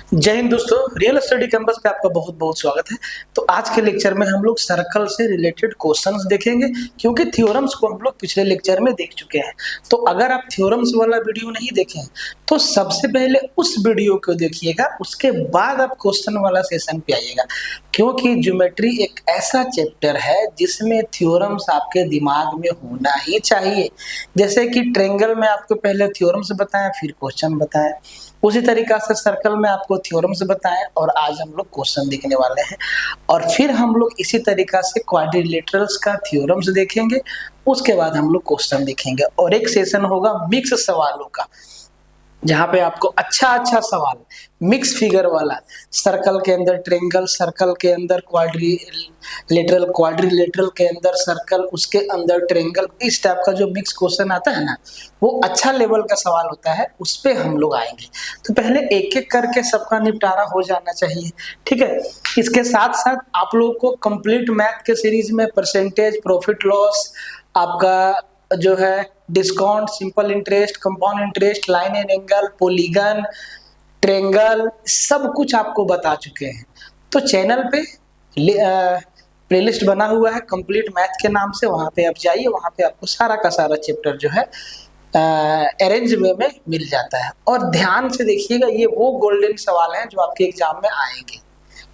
जय हिंद दोस्तों, real study campus पे आपका बहुत बहुत स्वागत है। तो आज के लेक्चर में हम लोग सर्कल से रिलेटेड क्वेश्चंस देखेंगे, क्योंकि थ्योरम्स को हम लोग पिछले लेक्चर में देख चुके हैं। तो अगर आप थ्योरम्स वाला वीडियो नहीं देखे हैं तो सबसे पहले उस वीडियो को देखिएगा, उसके बाद आप क्वेश्चन वाला सेशन पे आइएगा, क्योंकि ज्योमेट्री एक ऐसा चैप्टर है जिसमें थ्योरम्स आपके दिमाग में होना ही चाहिए। जैसे कि ट्रायंगल में आपको पहले थ्योरम्स बताएं, फिर क्वेश्चन बताएं, उसी तरीका से सर्कल में आपको थ्योरम्स बताएं और आज हम लोग क्वेश्चन देखने वाले हैं। और फिर हम लोग इसी तरीका से क्वाड्रिलेटरल्स का थ्योरम्स देखेंगे, उसके बाद हम लोग क्वेश्चन देखेंगे और एक सेशन होगा मिक्स सवालों का, जहाँ पे आपको अच्छा सवाल मिक्स फिगर वाला, सर्कल के अंदर ट्रायंगल, सर्कल के अंदर क्वाड्रिलेटरल, क्वाड्रिलेटरल के अंदर सर्कल, उसके अंदर ट्रायंगल, इस टाइप का जो मिक्स क्वेश्चन आता है ना, वो अच्छा लेवल का सवाल होता है, उस पे हम लोग आएंगे। तो पहले एक एक करके सबका निपटारा हो जाना चाहिए, ठीक है। इसके साथ साथ आप लोग को कंप्लीट मैथ के सीरीज में परसेंटेज, प्रॉफिट लॉस, आपका जो है discount, simple interest, compound interest, line and angle, polygon, triangle, सब कुछ आपको बता चुके हैं। तो चैनल पे प्लेलिस्ट बना हुआ है कंप्लीट मैथ के नाम से, वहां पे आप जाइए, वहां पे आपको सारा का सारा चैप्टर जो है अरेंज वे में मिल जाता है। और ध्यान से देखिएगा, ये वो गोल्डन सवाल हैं जो आपके एग्जाम में आएंगे,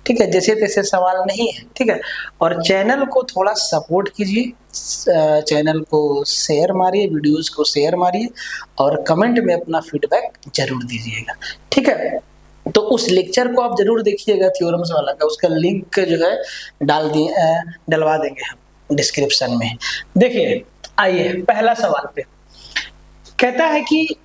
ठीक है, जैसे तैसे सवाल नहीं है, ठीक है। और चैनल को थोड़ा सपोर्ट कीजिए, चैनल को शेयर मारिए, वीडियोस को शेयर मारिए और कमेंट में अपना फीडबैक जरूर दीजिएगा, ठीक है। तो उस लेक्चर को आप जरूर देखिएगा थ्योरम्स वाला का, उसका लिंक जो है डलवा देंगे हम डिस्क्रिप्शन में। देखिए, आइए पहला सवाल पे कहता है कि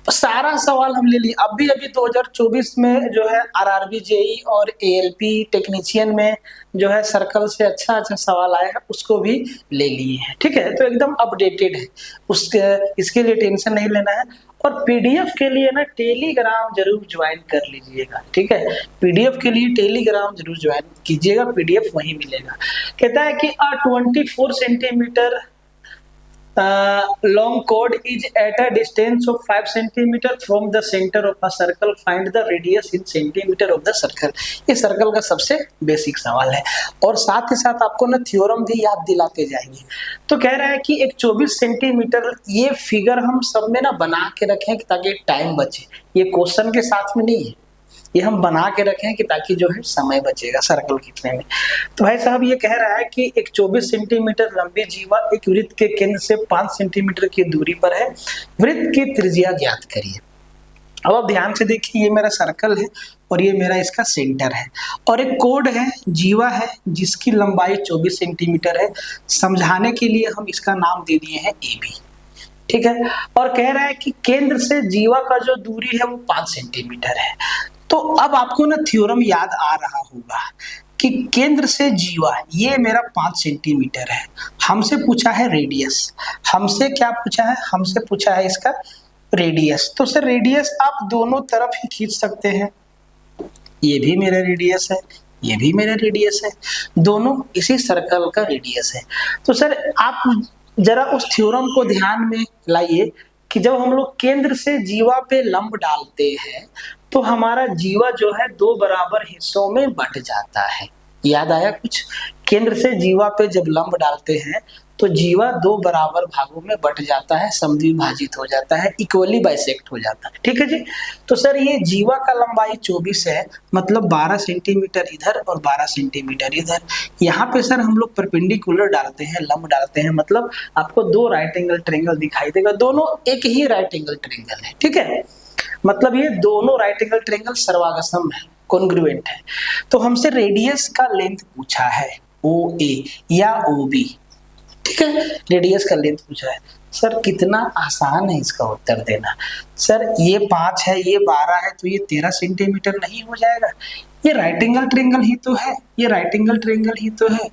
सारा सवाल हम ले लिए। अभी 2024 में जो है आरआरबी, जेई और एएलपी टेक्नीशियन में जो है सर्कल से अच्छा सवाल आया है, उसको भी ले लिए हैं, ठीक है। तो एकदम अपडेटेड है, उसके इसके लिए टेंशन नहीं लेना है। और पीडीएफ के लिए ना टेलीग्राम जरूर ज्वाइन कर लीजिएगा, ठीक है। पीडीएफ के लिए टेलीग्राम जरूर ज्वाइन कीजिएगा, पीडीएफ वहीं मिलेगा। कहता है कि 24 centimetre long chord is at a distance of 5 centimeter from the center of a circle. Find the radius in centimeter of the circle. ये सर्कल का सबसे बेसिक सवाल है और साथ ही साथ आपको ना थ्योरम भी याद दिलाते जाएंगे। तो कह रहा है कि एक 24 सेंटीमीटर, ये फिगर हम सब में ना बना के रखें ताकि टाइम बचे। ये क्वेश्चन के साथ में नहीं है, ये हम बना के रखें कि ताकि जो है समय बचेगा सर्कल खींचने में। तो भाई साहब ये कह रहा है कि एक 24 सेंटीमीटर लंबी जीवा एक वृत्त के केंद्र से 5 सेंटीमीटर की दूरी पर है, वृत्त की त्रिज्या ज्ञात करिए। अब आप ध्यान से देखिए, ये मेरा सर्कल है और ये मेरा इसका सेंटर है और एक कोड है, जीवा है, जिसकी लंबाई 24 सेंटीमीटर है। समझाने के लिए हम इसका नाम दे दिए हैं AB, ठीक है। और कह रहा है कि केंद्र से जीवा का जो दूरी है वो 5 सेंटीमीटर है। तो अब आपको ना थ्योरम याद आ रहा होगा कि केंद्र से जीवा, ये मेरा 5 सेंटीमीटर है, हमसे पूछा है रेडियस। हमसे क्या पूछा है? हमसे पूछा है इसका रेडियस। तो सर रेडियस आप दोनों तरफ ही खींच सकते हैं, ये भी मेरा रेडियस है, ये भी मेरा रेडियस है, दोनों इसी सर्कल का रेडियस है। तो सर आप जरा उस थ्योरम को ध्यान में लाइए कि जब हम लोग केंद्र से जीवा पे लंब डालते हैं तो हमारा जीवा जो है 2 बराबर हिस्सों में बंट जाता है। याद आया कुछ? केंद्र से जीवा पे जब लंब डालते हैं तो जीवा 2 बराबर भागों में बंट जाता है, समद्विभाजित हो जाता है, इक्वली बाइसेक्ट हो जाता है, ठीक है जी। तो सर ये जीवा का लंबाई 24 है, मतलब 12 सेंटीमीटर इधर और 12 सेंटीमीटर इधर। यहाँ पे सर हम लोग परपेंडिकुलर डालते हैं, लंब डालते हैं, मतलब आपको 2 राइट एंगल ट्रायंगल दिखाई देगा, दोनों एक ही राइट एंगल ट्रायंगल है, ठीक है। मतलब ये दोनों राइट एंगल ट्रायंगल सर्वागसम है, कॉन्ग्रुएंट है। तो हमसे रेडियस का लेंथ पूछा है, OA या OB, ठीक है, रेडियस का लेंथ पूछा है। सर कितना आसान है इसका उत्तर देना। सर ये 5 है, ये 12 है, तो ये 13 सेंटीमीटर नहीं हो जाएगा? ये राइट एंगल ट्रायंगल ही तो है, ये राइट एंगल ट्रायंगल ही तो है।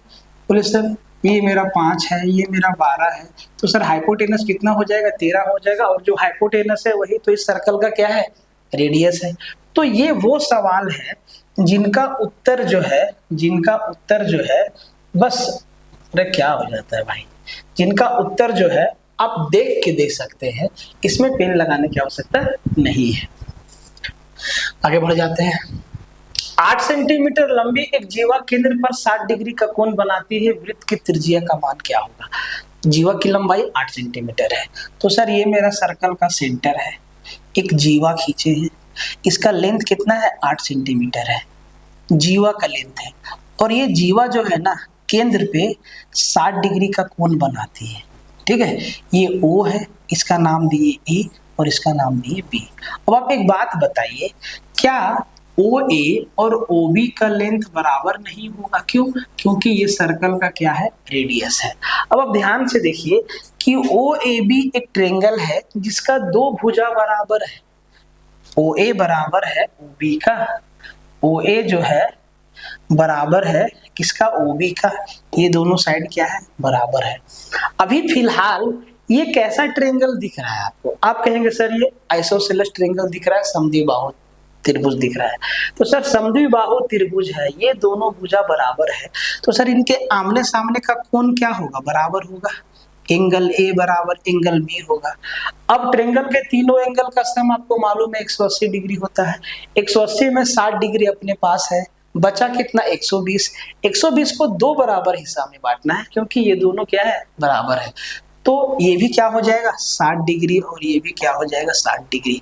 बोले सर ये मेरा 5 है, ये मेरा 12 है, तो सर हाइपोटेनस कितना हो जाएगा? 13 हो जाएगा, और जो हाइपोटेनस है वही तो इस सर्कल का क्या है? रेडियस है। तो ये वो सवाल है जिनका उत्तर जो है बस, अरे क्या हो जाता है भाई, जिनका उत्तर जो है आप देख के दे सकते हैं, इसमें पेन लगाने की आवश्यकता नहीं है। आगे बढ़ जाते हैं। 8 सेंटीमीटर लंबी एक जीवा केंद्र पर 60 डिग्री का कोण बनाती है, वृत्त की त्रिज्या का मान क्या होगा? जीवा की लंबाई 8 सेंटीमीटर है। तो सर ये मेरा सर्कल का सेंटर है, एक जीवा खींचे हैं, इसका लेंथ कितना है? 8 सेंटीमीटर है, जीवा का लेंथ है। और ये जीवा जो है ना केंद्र पे 60 डिग्री का कोण बनाती है, ठीक है। ये O है, इसका नाम दिए A और इसका नाम दिए B। अब आप एक बात बताइए, क्या OA और OB का लेंथ बराबर नहीं होगा? क्यों? क्योंकि ये सर्कल का क्या है? रेडियस है। अब आप ध्यान से देखिए कि OAB एक ट्रायंगल है जिसका दो भुजा बराबर है। OA बराबर है OB का, OA जो है बराबर है किसका? OB का। ये दोनों साइड क्या है? बराबर है। अभी फिलहाल ये कैसा ट्रायंगल दिख रहा है आपको? आप कहेंगे सर ये आइसोसेलेस ट्रायंगल दिख रहा है, समद्विबाहु त्रिभुज दिख रहा है। तो सर समद्विबाहु त्रिभुज है, ये दोनों भुजा बराबर है, तो सर इनके आमने सामने का कोण क्या होगा? बराबर होगा। एंगल A बराबर एंगल B होगा। अब ट्रायंगल के तीनों एंगल का सम आपको मालूम है 180 डिग्री होता है। 180 में 60 डिग्री अपने पास है, बचा कितना? 120। 120 को दो बराबर हिस्सा में बांटना है क्योंकि ये दोनों क्या है? बराबर है। तो ये भी क्या हो जाएगा? 60 डिग्री और ये भी क्या हो जाएगा? 60 डिग्री।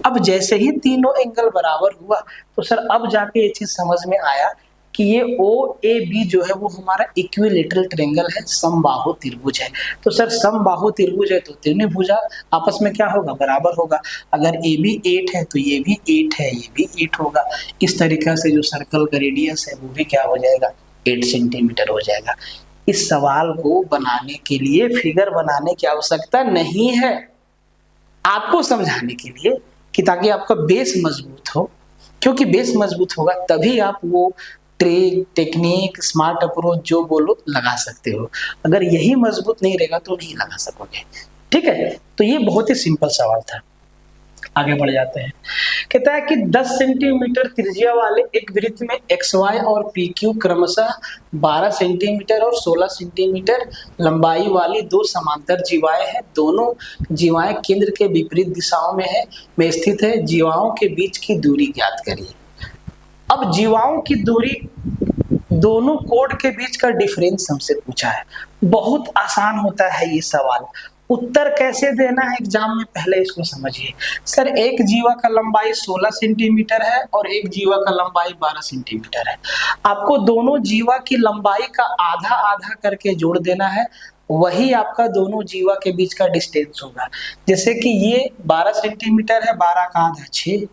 अब जैसे ही तीनों एंगल बराबर हुआ तो सर अब जाके ये चीज समझ में आया कि ये OAB जो है वो हमारा इक्विलेटरल ट्रायंगल है, समबाहु त्रिभुज है। तो सर समबाहु त्रिभुज है तो तीनों भुजा आपस में क्या होगा? बराबर होगा। अगर AB 8 है तो ये भी 8 है, ये भी 8 होगा। इस तरीका से जो सर्कल का रेडियस है वो भी क्या हो जाएगा? 8 सेंटीमीटर हो जाएगा। इस सवाल को बनाने के लिए फिगर बनाने की आवश्यकता नहीं है, आपको समझाने के लिए कि ताकि आपका बेस मजबूत हो, क्योंकि बेस मजबूत होगा तभी आप वो ट्रिक, टेक्निक, स्मार्ट अप्रोच जो बोलो लगा सकते हो। अगर यही मजबूत नहीं रहेगा तो नहीं लगा सकोगे, ठीक है। तो ये बहुत ही सिंपल सवाल था। आगे बढ़ जाते हैं। कहता है कि 10 सेंटीमीटर त्रिज्या वाले एक वृत्त में XY और PQ क्रमशः 12 सेंटीमीटर और 16 सेंटीमीटर लंबाई वाली दो समांतर जीवाएं हैं। दोनों जीवाएं केंद्र के विपरीत दिशाओं में स्थित है। जीवाओं के बीच की दूरी ज्ञात करिए। अब जीवाओं की दूरी, दोनों कोड के बीच का डिफरेंस हमसे पूछा है। बहुत आसान होता है ये सवाल। उत्तर कैसे देना है एग्जाम में, पहले इसको समझिए। सर एक जीवा का लंबाई 16 सेंटीमीटर है और एक जीवा का लंबाई 12 सेंटीमीटर है। आपको दोनों जीवा की लंबाई का आधा आधा करके जोड़ देना है, वही आपका दोनों जीवा के बीच का डिस्टेंस होगा। जैसे कि ये 12 सेंटीमीटर है, 12 का आधा 6,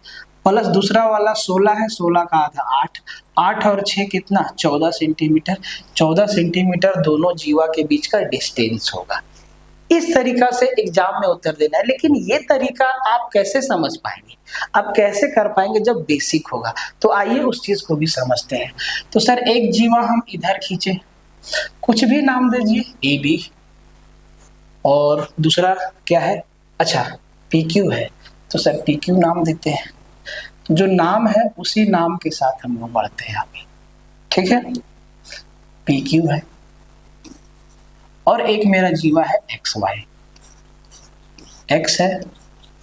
प्लस दूसरा वाला 16 है, 16 का आधा 8, 8 और 6 कितना? 14 सेंटीमीटर। 14 सेंटीमीटर दोनों जीवा के बीच का डिस्टेंस होगा। इस तरीका से एग्जाम में उत्तर देना है। लेकिन ये तरीका आप कैसे समझ पाएंगे, आप कैसे कर पाएंगे? जब बेसिक होगा। तो आइए उस चीज को भी समझते हैं। तो सर एक जीवा हम इधर खींचे, कुछ भी नाम दीजिए, AB, और दूसरा क्या है? अच्छा PQ है, तो सर PQ नाम देते हैं। जो नाम है उसी नाम के साथ हम लोग बढ़ते हैं आगे, ठीक है। PQ है और एक मेरा जीवा है XY, X है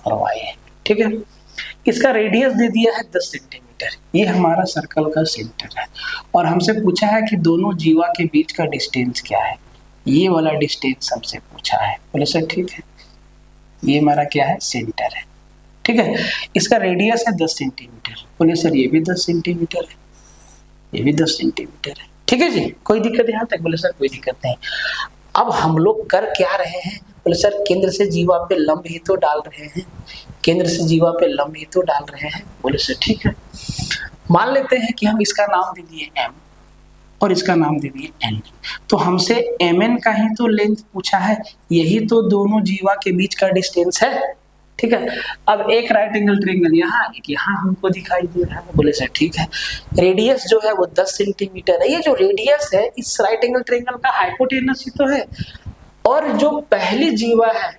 और Y है, ठीक है। इसका रेडियस दे दिया है 10 सेंटीमीटर। ये हमारा सर्कल का सेंटर है और हमसे पूछा है कि दोनों जीवा के बीच का डिस्टेंस क्या है। ये वाला डिस्टेंस हमसे पूछा है। बोले सर ठीक है, ये हमारा क्या है? सेंटर है, ठीक है। इसका रेडियस है 10 सेंटीमीटर। बोले सर ये भी 10 सेंटीमीटर है, ये भी 10 सेंटीमीटर है, ठीक है जी। कोई दिक्कत यहाँ तक? बोले सर कोई दिक्कत नहीं। अब हम लोग कर क्या रहे हैं? बोले सर केंद्र से जीवा पे लंब ही तो डाल रहे हैं, केंद्र से जीवा पे लंब ही तो डाल रहे हैं। बोले सर ठीक है। मान लेते हैं कि हम इसका नाम दे दिए M और इसका नाम दे दिए N। तो हमसे MN का ही तो लेंथ पूछा है, यही तो दोनों जीवा के बीच का डिस्टेंस है, ठीक है। अब एक राइट एंगल ट्रायंगल यहाँ, एक यहाँ हमको दिखाई दे रहा है। बोले सर ठीक है। रेडियस जो है वो 10 सेंटीमीटर है। ये जो रेडियस है इस राइट एंगल ट्रायंगल का हाइपोटेनस ही तो है। और जो पहली जीवा है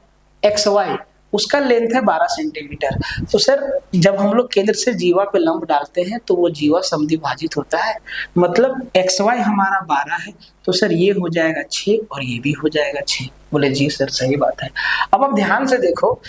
XY, उसका लेंथ है 12 सेंटीमीटर। तो सर जब हम लोग केंद्र से जीवा पे लंब डालते हैं तो वो जीवा समद्विभाजित होता है, मतलब XY हमारा 12 है, तो सर ये हो जाएगा 6 और ये भी हो जाएगा 6। बोले जी सर सही बात है। अब आप ध्यान से देखो,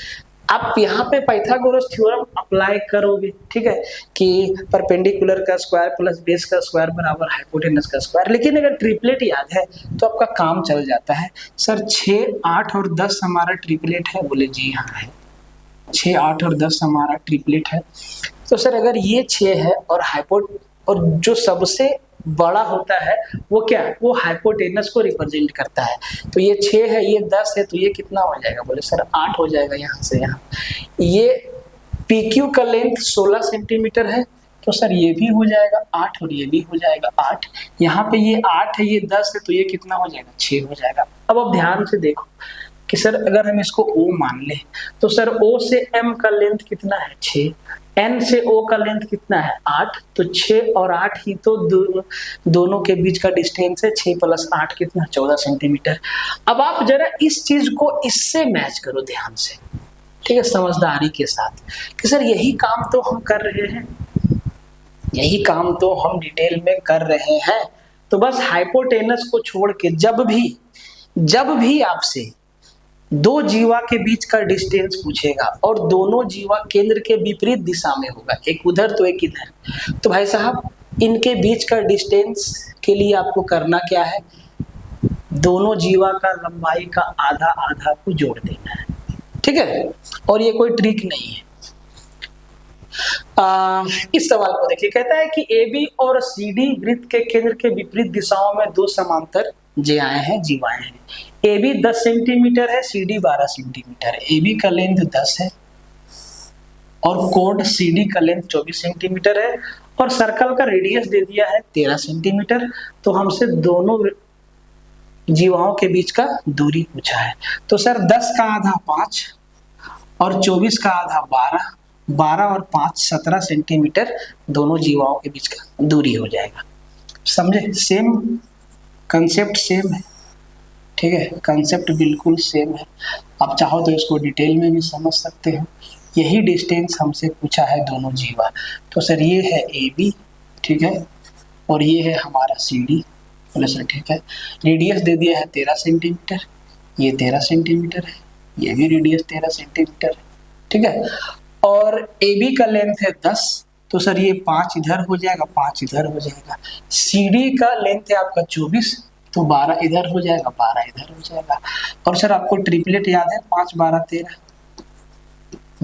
आप यहाँ पे पाइथागोरस थ्योरम अप्लाई करोगे, ठीक है, कि परपेंडिकुलर का स्क्वायर प्लस बेस का स्क्वायर बराबर हाइपोटेनस का स्क्वायर। लेकिन अगर ट्रिपलेट याद है तो आपका काम चल जाता है। सर 6, 8 और 10 हमारा ट्रिपलेट है, बोले जी हाँ है, 6, 8 और 10 हमारा ट्रिपलेट है। तो सर अगर ये 6 है और जो सबसे बड़ा होता है वो क्या, वो हाइपोटेनस को रिप्रेजेंट करता है। तो ये 6 है, ये 10 है, तो ये कितना हो जाएगा, बोले सर 8 हो जाएगा यहाँ से यहाँ। ये PQ का लेंथ 16 सेंटीमीटर है, तो सर ये भी हो जाएगा 8 और ये भी हो जाएगा 8। यहाँ पे ये 8 है, ये 10 है, तो ये कितना हो जाएगा, 6 हो जाएगा। अब आप ध्यान से देखो कि सर अगर हम इसको O मान ले तो सर O से M का लेंथ कितना है, 6, N से O का लेंथ कितना है, 8, तो 6 और 8 ही तो दोनों के बीच का डिस्टेंस है। 6 + 8 कितना, 14 सेंटीमीटर। अब आप जरा इस चीज को इससे मैच करो ध्यान से, ठीक है, समझदारी के साथ, कि सर यही काम तो हम कर रहे हैं, यही काम तो हम डिटेल में कर रहे हैं। तो बस हाइपोटेनस को छोड़ के जब भी आपसे दो जीवा के बीच का डिस्टेंस पूछेगा और दोनों जीवा केंद्र के विपरीत दिशा में होगा, एक उधर तो एक इधर, तो भाई साहब इनके बीच का डिस्टेंस के लिए आपको करना क्या है, दोनों जीवा का लंबाई का आधा आधा को जोड़ देना है, ठीक है। और ये कोई ट्रिक नहीं है। इस सवाल को देखिए, कहता है कि AB और CD वृत्त के केंद्र के विपरीत दिशाओं में दो समांतर जीवाएं हैं। AB 10 सेंटीमीटर है, CD 12 सेंटीमीटर है। AB का लेंथ 10 है और कोण CD का लेंथ 24 सेंटीमीटर है और सर्कल का रेडियस दे दिया है 13 सेंटीमीटर। तो हमसे दोनों जीवाओं के बीच का दूरी पूछा है। तो सर 10 का आधा 5 और 24 का आधा 12, 12 और 5 17 सेंटीमीटर दोनों जीवाओं के बीच का दूरी हो जाएगा। समझे, सेम कंसेप्ट सेम है, ठीक है, कंसेप्ट बिल्कुल सेम है। आप चाहो तो इसको डिटेल में भी समझ सकते हो। यही डिस्टेंस हमसे पूछा है दोनों जीवा। तो सर ये है AB, ठीक है, और ये है हमारा CD, बोले सर ठीक है। रेडियस दे दिया है 13 सेंटीमीटर, ये 13 सेंटीमीटर है, ये भी रेडियस 13 सेंटीमीटर है, ठीक है। और AB का लेंथ है 10, तो सर ये 5 इधर हो जाएगा, 5 इधर हो जाएगा। CD का लेंथ है आपका 24, तो 12 इधर हो जाएगा, 12 इधर हो जाएगा। और सर आपको ट्रिपलेट याद है, 5 12 13,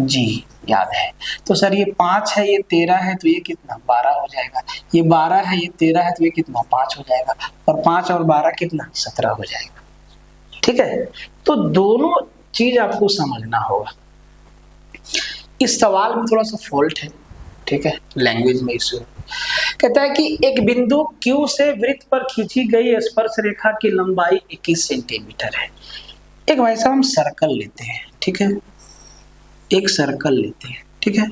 जी याद है। तो सर ये 5 है, ये 13 है, तो ये कितना 12 हो जाएगा। ये 12 है, ये 13 है, तो ये कितना 5 हो जाएगा। और 5 और 12 कितना 17 हो जाएगा, ठीक है। तो दोनों चीज आपको समझना होगा। इस सवाल में थोड़ा सा फॉल्ट है, ठीक है, लैंग्वेज में इश्यू। कहता है कि एक बिंदु Q से वृत्त पर खींची गई स्पर्श रेखा की लंबाई 21 सेंटीमीटर है। एक वैसा हम सर्कल लेते हैं, ठीक है, एक सर्कल लेते हैं, ठीक है।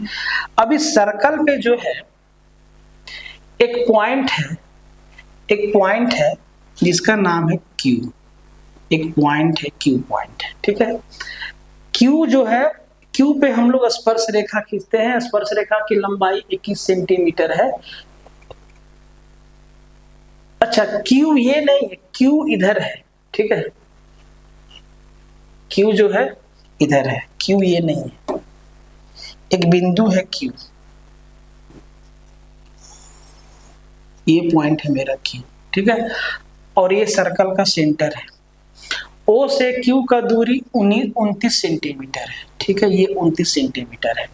अब इस सर्कल पे जो है एक पॉइंट है जिसका नाम है Q, एक पॉइंट है Q पॉइंट है, ठीक है। Q जो है, Q पे हम लोग स्पर्श रेखा खींचते हैं। स्पर्श रेखा की लंबाई 21 सेंटीमीटर है। अच्छा, Q ये नहीं है, Q इधर है, ठीक है, Q जो है इधर है, Q ये नहीं है। एक बिंदु है Q, ये पॉइंट है मेरा Q, ठीक है, और ये सर्कल का सेंटर है। O से Q का दूरी 29 सेंटीमीटर है, ठीक है, ये 29 सेंटीमीटर है,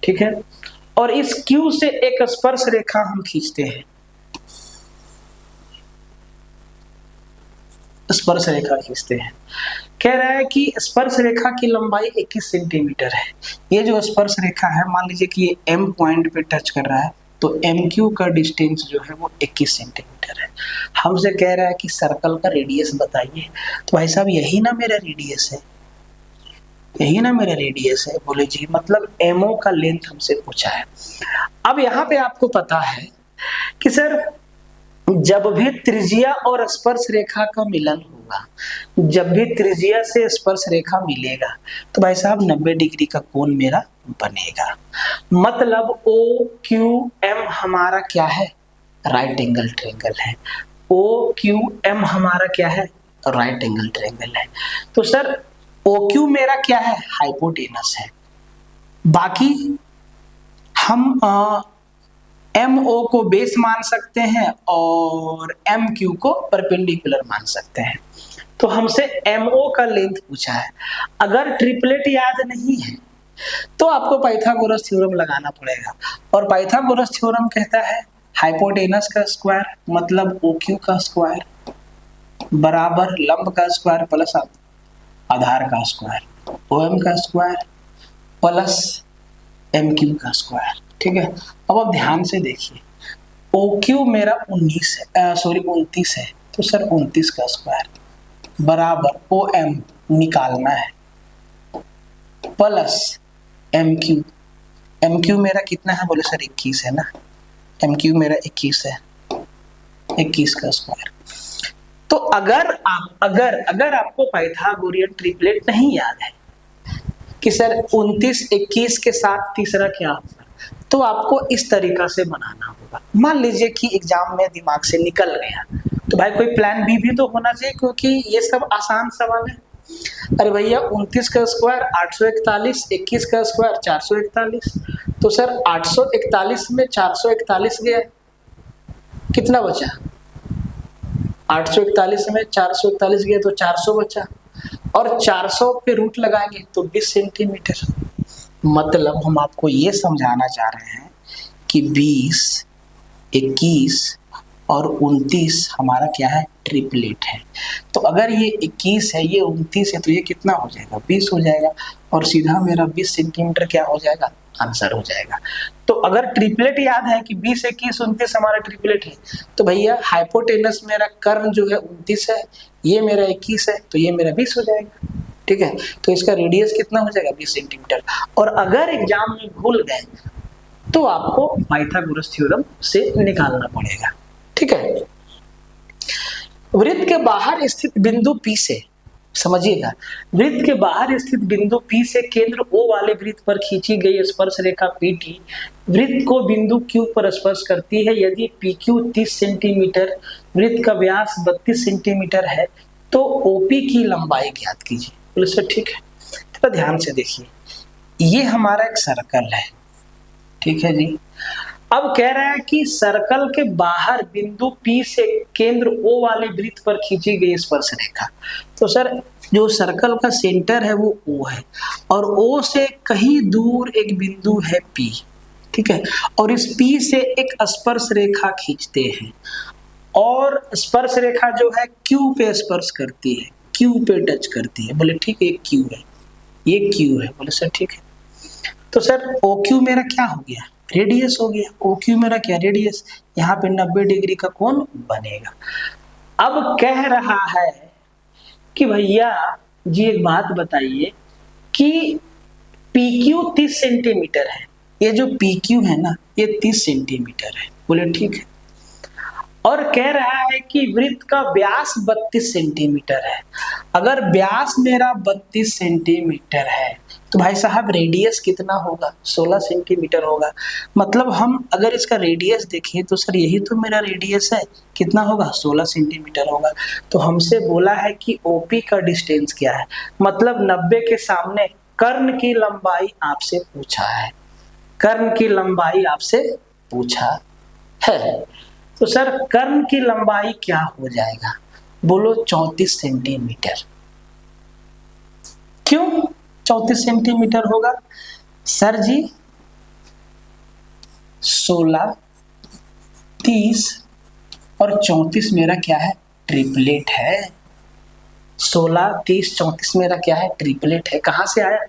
ठीक है। और इस Q से एक स्पर्श रेखा हम खींचते हैं, स्पर्श रेखा खींचते हैं। कह रहा है कि स्पर्श रेखा की लंबाई 21 सेंटीमीटर है। ये जो स्पर्श रेखा है, मान लीजिए कि ये M पॉइंट पे टच कर रहा है, तो MQ का डिस्टेंस जो है वो 21 सेंटीमीटर है। हमसे कह रहा है कि सर्कल का रेडियस बताइए। तो भाई साहब यही ना मेरा रेडियस है, यही ना मेरा रेडियस है। बोले जी, मतलब MO का लेंथ हमसे पूछा है। अब यहाँ पे आपको पता है कि सर जब भी त्रिज्या और स्पर्श रेखा का मिलन होगा, जब भी त्रिज्या से स्पर्श रेखा मिलेगा, तो भाई साहब 90 डिग्री का कोण मेरा बनेगा। मतलब OQM हमारा क्या है, राइट एंगल ट्रायंगल है। OQM हमारा क्या है, राइट एंगल ट्रायंगल है। तो सर OQ मेरा क्या है, हाइपोटेनस है। बाकी हम MO को बेस मान सकते हैं और MQ को परपेंडिकुलर मान सकते हैं। तो हमसे MO का लेंथ पूछा है। अगर ट्रिपलेट याद नहीं है तो आपको पाइथागोरस थ्योरम लगाना पड़ेगा, और पाइथागोरस थ्योरम कहता है हाइपोटेनस का स्क्वायर मतलब OQ का स्क्वायर बराबर लंब का स्क्वायर प्लस आधार का स्क्वायर, OM का स्क्वायर प्लस MQ का स्क्वायर। ठीक है, अब आप ध्यान से देखिए, OQ मेरा 29 है, तो सर 29 का स्क्वायर बराबर OM निकालना है प्लस MQ मेरा कितना है, बोले सर 21 है ना, MQ मेरा 21 है, 21 का स्क्वायर। तो अगर आपको पाइथागोरियन ट्रिपलेट नहीं याद है कि सर 29 21 के साथ तीसरा क्या होगा, तो आपको इस तरीका से बनाना होगा। मान लीजिए कि एग्जाम में दिमाग से निकल गया, तो भाई कोई प्लान बी भी तो होना चाहिए, क्योंकि ये सब आसान सवाल है। अरे भैया 29 का स्क्वायर 841, 21 का स्क्वायर 441, तो सर 841 में 441 गया, कितना बचा, 841 में 441 गया तो 400 बचा, और 400 पे रूट लगाएंगे तो 20 सेंटीमीटर। मतलब हम आपको ये समझाना चाह रहे हैं कि 20, 21 और 29 हमारा क्या है, ट्रिपलेट है। तो अगर ये 21 है, ये 29 है, तो ये कितना हो जाएगा, 20 हो जाएगा, और सीधा मेरा 20 सेंटीमीटर क्या हो जाएगा, आंसर हो जाएगा। तो अगर ट्रिपलेट याद है कि 20, 21, 29 हमारा ट्रिपलेट है, तो भैया हाइपोटेनस मेरा कर्ण जो है 29 है, ये मेरा 21 है, तो ये मेरा 20 हो जाएगा। ठीक है, तो इसका रेडियस कितना हो जाएगा, 20 सेंटीमीटर। और अगर एग्जाम में भूल गए तो आपको पाइथागोरस थ्योरम से निकालना पड़ेगा। ठीक है, वृत्त के बाहर स्थित बिंदु P से, समझिएगा, वृत्त के बाहर स्थित बिंदु P से केंद्र O वाले वृत्त पर खींची गई स्पर्श रेखा PT वृत्त को बिंदु Q पर स्पर्श करती है। यदि PQ 30 सेंटीमीटर, वृत्त का व्यास 32 सेंटीमीटर है, तो OP की लंबाई ज्ञात कीजिए। बोले सर ठीक है, तो ध्यान से देखिए, ये हमारा एक सर्कल है, ठीक है जी। अब कह रहा है कि सर्कल के बाहर बिंदु P से केंद्र O वाले वृत्त पर खींची गई स्पर्श रेखा। तो सर जो सर्कल का सेंटर है वो O है, और O से कहीं दूर एक बिंदु है P, ठीक है, और इस P से एक स्पर्श रेखा खींचते हैं, और स्पर्श रेखा जो है Q पे स्पर्श करती है, Q पे टच करती है। बोले ठीक है, ये Q है, ये Q है। बोले सर ठीक है, तो सर OQ मेरा क्या हो गया, रेडियस हो गया। OQ मेरा क्या, रेडियस, यहाँ पे 90 डिग्री का कोण बनेगा। अब कह रहा है कि भैया जी एक बात बताइए कि PQ 30 सेंटीमीटर है, ये जो PQ है ना ये 30 सेंटीमीटर है। बोले ठीक है, और कह रहा है कि वृत्त का व्यास 32 सेंटीमीटर है। अगर व्यास मेरा 32 सेंटीमीटर है तो भाई साहब रेडियस कितना होगा, 16 सेंटीमीटर होगा। मतलब हम अगर इसका रेडियस देखें तो सर यही तो मेरा रेडियस है, कितना होगा, 16 सेंटीमीटर होगा। तो हमसे बोला है कि OP का डिस्टेंस क्या है, मतलब 90 के सामने कर्ण की लंबाई आपसे पूछा है, कर्ण की लंबाई आपसे पूछा है। तो सर कर्ण की लंबाई क्या हो जाएगा, बोलो 34 सेंटीमीटर। क्यों 34 सेंटीमीटर होगा, सर जी 16, 30 और 34 मेरा क्या है, ट्रिपलेट है। 16, 30, 34 मेरा क्या है, ट्रिपलेट है। कहां से आया,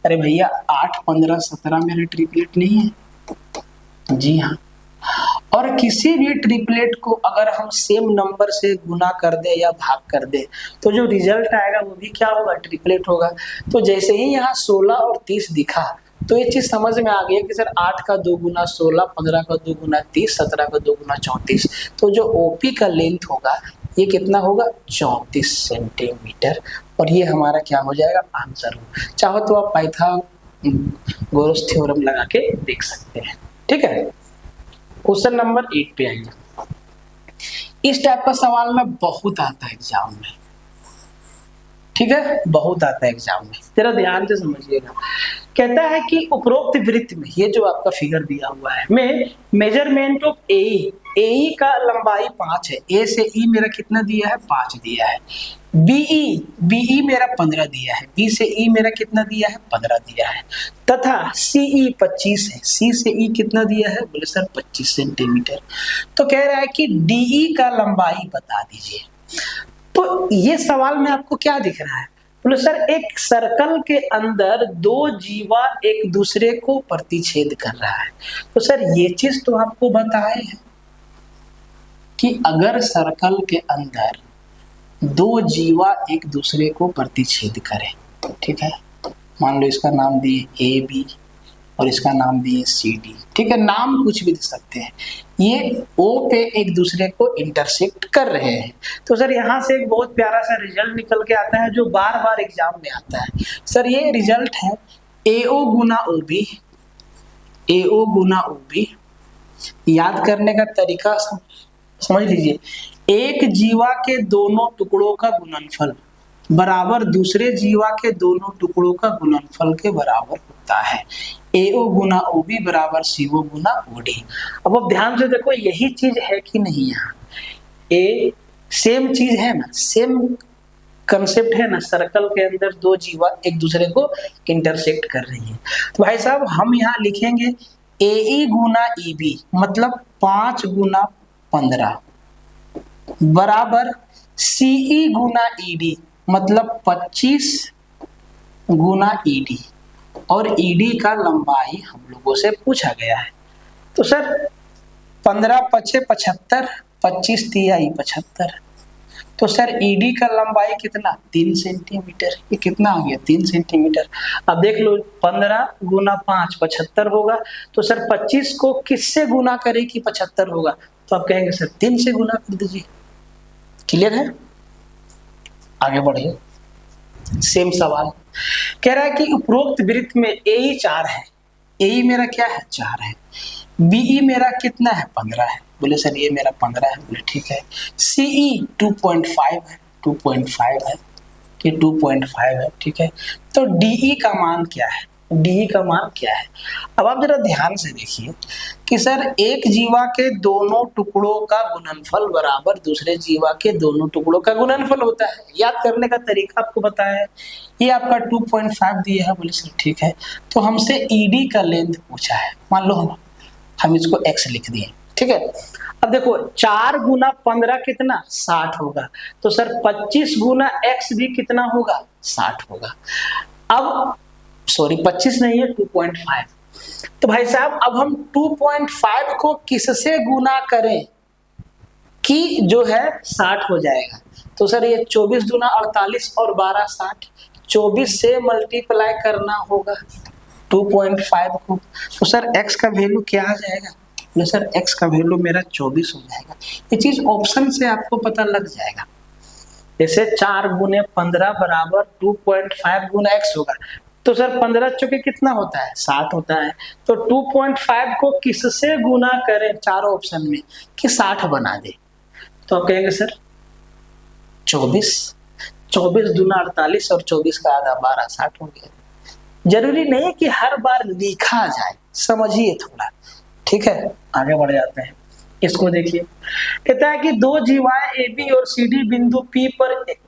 अरे भैया 8, 15, 17 मेरा ट्रिपलेट नहीं है, जी हाँ। और किसी भी ट्रिपलेट को अगर हम सेम नंबर से गुना कर दे या भाग कर दे तो जो रिजल्ट आएगा वो भी क्या होगा, ट्रिपलेट होगा। तो जैसे ही यहाँ 16 और 30 दिखा तो ये चीज समझ में आ गई कि सर 8 का 2 गुना 16, 15 का 2 गुना 30, 17 का 2 गुना 34। तो जो OP का लेंथ होगा ये कितना होगा, 34 सेंटीमीटर, और ये हमारा क्या हो जाएगा, आंसर हो। चाहो तो आप पाइथागोरस थ्योरम लगा के देख सकते हैं। ठीक है, क्वेश्चन नंबर 8 पे आइए। इस टाइप का सवाल में बहुत आता है एग्जाम में, ठीक है, बहुत आता है एग्जाम में, तेरा ध्यान से समझिएगा। कहता है कि उपरोक्त वृत्त में, ये जो आपका फिगर दिया हुआ है, में मेजरमेंट ऑफ ए का लंबाई 5 है, ए से ई मेरा कितना दिया है, 5 दिया है। बीई मेरा 15 दिया है, बी से ई मेरा कितना दिया है, 15 दिया है, तथा सीई 25 है, सी से ई कितना दिया है, बोले सर 25 सेंटीमीटर। तो कह रहा है कि डीई का लंबाई बता दीजिए। तो ये सवाल में आपको क्या दिख रहा है, बोले सर एक सर्कल के अंदर दो जीवा एक दूसरे को प्रतिच्छेद कर रहा है। तो सर ये चीज तो आपको बताए हैं कि अगर सर्कल के अंदर दो जीवा एक दूसरे को प्रतिच्छेद करें, ठीक है, मान लो इसका नाम दिए ए बी और इसका नाम दिए सी डी, ठीक है, नाम कुछ भी दे सकते हैं, ये ओ पे एक दूसरे को इंटरसेक्ट कर रहे हैं। तो सर यहाँ से एक बहुत प्यारा सा रिजल्ट निकल के आता है जो बार बार एग्जाम में आता है। सर ये रिजल्ट है AO गुना OB, AO गुना OB। याद करने का तरीका समझ लीजिए, एक जीवा के दोनों टुकड़ों का गुणनफल बराबर दूसरे जीवा के दोनों टुकड़ों का गुणनफल के बराबर होता है। AO गुना OB बराबर CO गुना OD। अब ध्यान से देखो, यही चीज है कि नहीं, यहाँ ए सेम चीज है ना, सेम कंसेप्ट है ना, सर्कल के अंदर दो जीवा एक दूसरे को इंटरसेक्ट कर रही है। तो भाई साहब हम यहाँ लिखेंगे AE गुना EB मतलब 5 गुना 15 बराबर CE गुना ED मतलब 25 गुना ED, और ED का लंबाई हम लोगों से पूछा गया है। तो सर 15 पचे 75, 25 तिहाई 75, तो सर ED का लंबाई कितना, 3 सेंटीमीटर। ये कितना आ गया, 3 सेंटीमीटर। अब देख लो 15 गुना 5 75 होगा, तो सर 25 को किससे गुना करे कि 75 होगा, तो आप कहेंगे सर 3 से गुना कर दीजिए। क्लियर है, आगे बढ़िए। सेम सवाल कह रहा है कि उपरोक्त वृत्त में AE 4 है, AE मेरा क्या है, 4 है, BE मेरा कितना है, 15 है, बोले सर ये मेरा 15 है, बोले ठीक है। CE 2.5 है, 2.5 है, कि 2.5 है, ठीक है। तो DE का मान क्या है, DE का मान क्या है। अब आप जरा ध्यान से देखिए कि सर एक जीवा के दोनों टुकड़ों का गुणनफल बराबर दूसरे जीवा के दोनों टुकड़ों का गुणनफल होता है। याद करने का तरीका आपको बताया है, ये आपका 2.5 दिया है, बोले सर ठीक है। तो हमसे ED का लेंथ पूछा है, मान लो हम इसको x लिख दिए, ठीक है। अब देखो 4 गुना 15 कितना, 60 होगा, तो सर 25 गुना x भी कितना होगा, 60 होगा। अब सॉरी 25 नहीं है, 2.5। तो भाई साहब अब हम 2.5 को किससे गुना करें कि जो है 60 हो जाएगा। तो सर ये 24 दूना 48 और 12 60, 24 से मल्टीप्लाई करना होगा 2.5 को। तो सर x का वैल्यू क्या आ जाएगा, तो सर x का वैल्यू मेरा 24 हो जाएगा। ये चीज ऑप्शन से आपको पता लग जाएगा। जैसे 4 गुने 15 बराबर 2.5 गुना x होगा, तो सर 15 चौके कितना होता है, 60 होता है। तो 2.5 को किससे गुना करें चारों ऑप्शन में कि 60 बना दे, तो आप कहेंगे सर 24, 24 दूना 48 और 24 का आधा 12, 60 हो गया। जरूरी नहीं कि हर बार लिखा जाए, समझिए थोड़ा, ठीक है। आगे बढ़ जाते हैं, इसको देखिए। कहता है कि दो जीवाएं AB और CD बिंदु P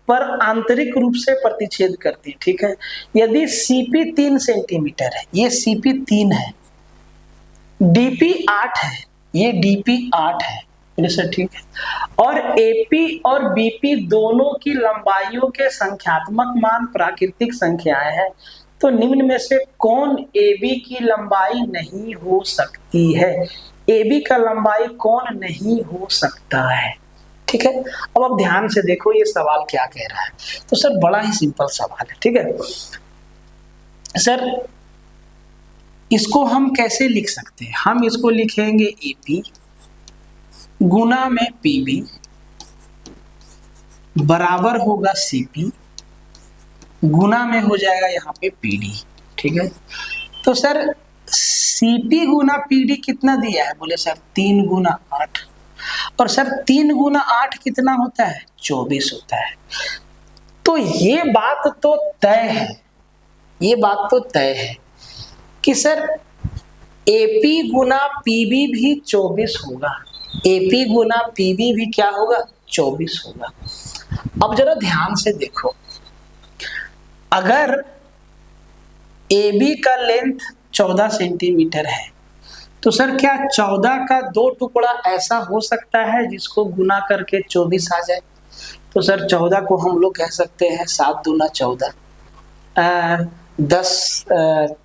पर आंतरिक रूप से प्रतिच्छेद करती है, ठीक है। यदि CP 3 सेंटीमीटर है, ये CP 3 है, DP 8 है, ये DP 8 है, सर ठीक है, और AP और BP दोनों की लंबाइयों के संख्यात्मक मान प्राकृतिक संख्याएं हैं, तो निम्न में से कौन AB की लंबाई नहीं हो सकती है। AB का लंबाई कौन नहीं हो सकता है, ठीक है। अब आप ध्यान से देखो ये सवाल क्या कह रहा है। तो सर बड़ा ही सिंपल सवाल है, ठीक है। सर इसको हम कैसे लिख सकते हैं, हम इसको लिखेंगे AP गुना में PB बराबर होगा CP गुना में हो जाएगा यहाँ पे PD, ठीक है। तो सर CP गुना PD कितना दिया है, बोले सर 3 गुना 8, और सर 3 गुना 8 कितना होता है, 24 होता है। तो ये बात तो तय है, ये बात तो तय है कि सर एपी गुना पीबी भी 24 होगा, एपी गुना पीबी भी क्या होगा, 24 होगा। अब जरा ध्यान से देखो, अगर AB का लेंथ 14 सेंटीमीटर है तो सर क्या 14 का दो टुकड़ा ऐसा हो सकता है जिसको गुना करके 24 आ जाए? तो सर 14 को हम लोग कह सकते हैं 7 दूना 14,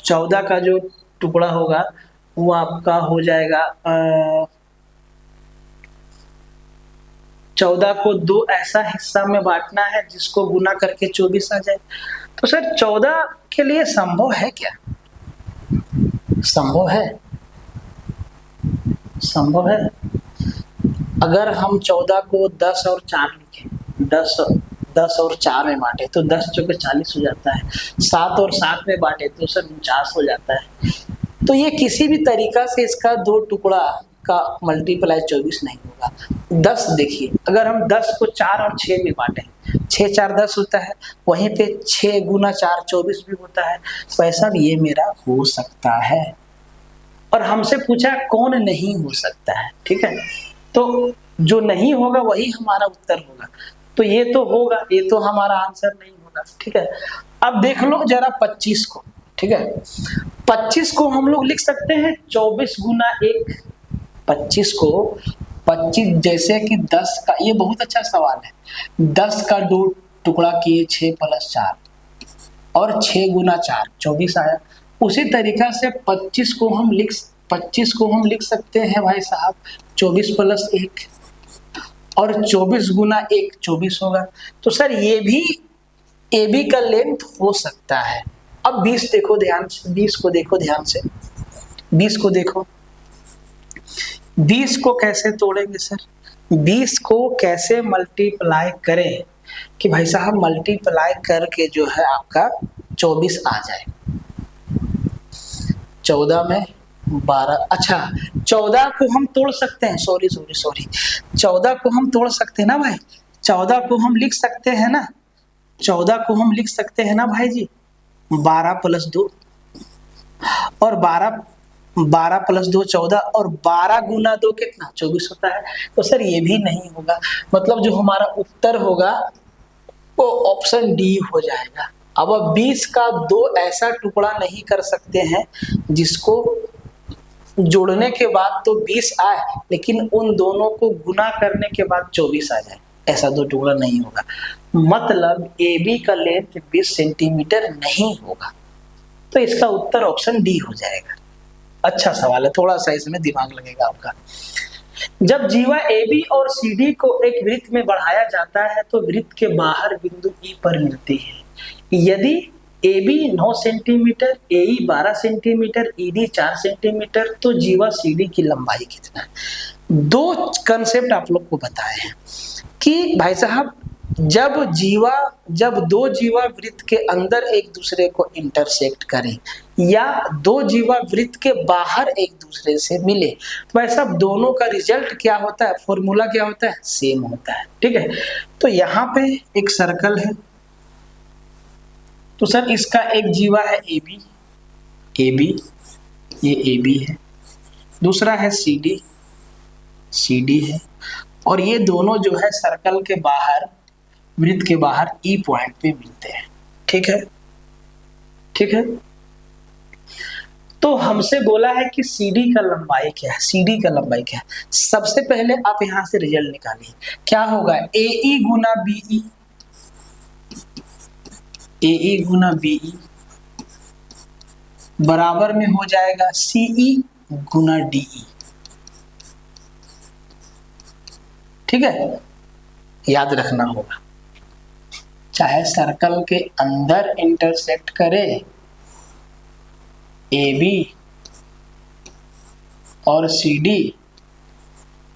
14 का जो टुकड़ा होगा वो आपका हो जाएगा 14 को दो ऐसा हिस्सा में बांटना है जिसको गुना करके 24 आ जाए। तो सर 14 के लिए संभव है क्या? संभव है, संभव है। अगर हम 14 को 10 और 4 लिखें, 10 और 4 में बांटे तो 10 चौके 40 हो जाता है, 7 और 7 में बांटे तो सर 49 हो जाता है। तो ये किसी भी तरीका से इसका दो टुकड़ा का मल्टीप्लाई 24 नहीं होगा। 10 देखिए, अगर हम 10 को 4 और 6 में बांटे, 6 4 10 होता है, वहीं पे 6 गुना 4 24 भी होता है। तो ऐसा भी ये मेरा हो सकता है। और हमसे पूछा कौन नहीं हो सकता है, ठीक है, तो जो नहीं होगा वही हमारा उत्तर होगा। तो ये तो होगा, ये तो हमारा आंसर नहीं होगा, ठीक है। अब देख लो जरा 25 को, ठीक है, 25 को हम लोग लिख सकते हैं 24 गुना 1। 25 को 25 जैसे कि 10 का, ये बहुत अच्छा सवाल है, 10 का दो टुकड़ा किए 6 + 4 और 6 गुना 4 24 आया। उसी तरीका से 25 को हम लिख सकते हैं भाई साहब 24 + 1 और 24 गुना 1 24 होगा। तो सर ये भी AB का लेंथ हो सकता है। अब 20 देखो ध्यान से, 20 को देखो ध्यान से, 20 को देखो, 20 को कैसे तोड़ेंगे सर? 20 को कैसे मल्टीप्लाई करें कि भाई साहब मल्टीप्लाई करके जो है आपका 24 आ जाए। 14 में 12, अच्छा 14 को हम तोड़ सकते हैं, सॉरी 14 को हम तोड़ सकते हैं ना भाई, 14 को हम लिख सकते हैं ना, 14 को हम लिख सकते हैं ना भाई जी, 12 + 2 और 12 + 2 14 और 12 गुना 2 कितना 24 होता है। तो सर ये भी नहीं होगा, मतलब जो हमारा उत्तर होगा वो ऑप्शन डी हो जाएगा। अब 20 का दो ऐसा टुकड़ा नहीं कर सकते हैं जिसको जोड़ने के बाद तो 20 आए लेकिन उन दोनों को गुना करने के बाद 24 आ जाए, ऐसा दो टुकड़ा नहीं होगा। मतलब AB का लेंथ 20 सेंटीमीटर नहीं होगा। तो इसका उत्तर ऑप्शन डी हो जाएगा। अच्छा सवाल है, थोड़ा सा इसमें दिमाग लगेगा आपका। जब जीवा AB और CD को एक वृत्त में बढ़ाया जाता है तो वृत्त के बाहर बिंदु E पर मिलती है। यदि AB 9 centimetre, AE 12 centimetre, ED 4 centimetre, तो जीवा CD की लंबाई कितना है? दो कंसेप्ट आप लोग को बताए हैं कि भाई साहब जब दो जीवा वृत्त के अंदर एक दूसरे को इंटरसेक्ट करें या दो जीवा वृत्त के बाहर एक दूसरे से मिले तो भाई साहब दोनों का रिजल्ट क्या होता है, फॉर्मूला क्या होता है, सेम होता है, ठीक है। तो यहाँ पे एक सर्कल है, तो सर इसका एक जीवा है AB, ये AB है, दूसरा है CD है, और ये दोनों जो है सर्कल के बाहर, वृत्त के बाहर E पॉइंट पे मिलते हैं, ठीक है, ठीक है। तो हमसे बोला है कि CD का लंबाई क्या है, CD का लंबाई क्या है। सबसे पहले आप यहां से रिजल्ट निकालिए, क्या होगा, AE Guna BE, AE Guna BE बराबर में हो जाएगा CE गुना DE, ठीक है, याद रखना होगा। चाहे सर्कल के अंदर इंटरसेक्ट करे AB और CD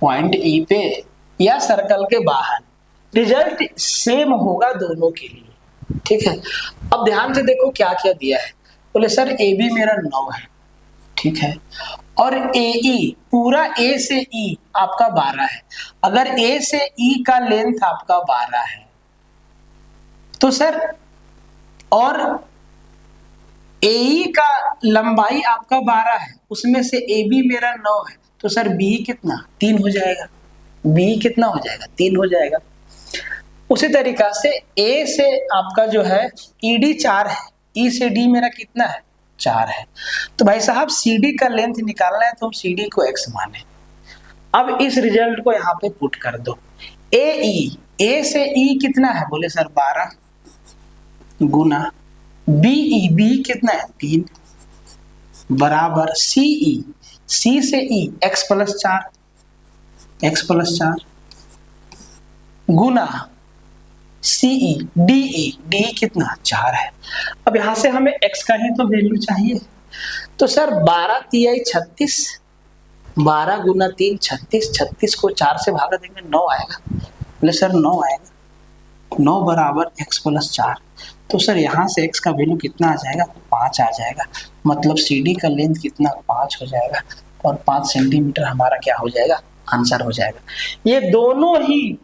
पॉइंट E पे या सर्कल के बाहर, रिजल्ट सेम होगा दोनों के लिए, ठीक है। अब ध्यान से देखो क्या क्या दिया है। बोले सर AB मेरा 9 है, ठीक है, और AE पूरा A से E आपका 12 है। अगर A से E का लेंथ आपका 12 है तो सर और AE का लंबाई आपका 12 है, उसमें से AB मेरा 9 है, तो सर BE कितना 3 हो जाएगा, BE कितना हो जाएगा 3 हो जाएगा। उसी तरीका से A से आपका जो है ED 4 है, E से D मेरा कितना है 4 है। तो भाई साहब CD का लेंथ निकालना है तो हम CD को x माने। अब इस रिजल्ट को यहाँ पे पुट कर दो। AE, A से E कितना है, बोले सर 12 गुना BE, B कितना है 3 बराबर CE, C से E x प्लस 4 गुना CE, DE, DE कितना 4 है। अब यहां से हमें x का ही तो वैल्यू चाहिए, तो सर 12 तिहाई 36, 12 गुना 3 36, 36 को 4 से भागा देंगे 9 आएगा, बोले सर 9 आएगा, 9 बराबर x प्लस 4। तो सर यहाँ से x का वैल्यू कितना आ जाएगा 5 आ जाएगा, मतलब CD का लेंथ कितना 5 हो जाएगा और 5 सेंटीमीटर हमारा क्या हो जाएगा आंसर हो जाएगा। ये दोनों ही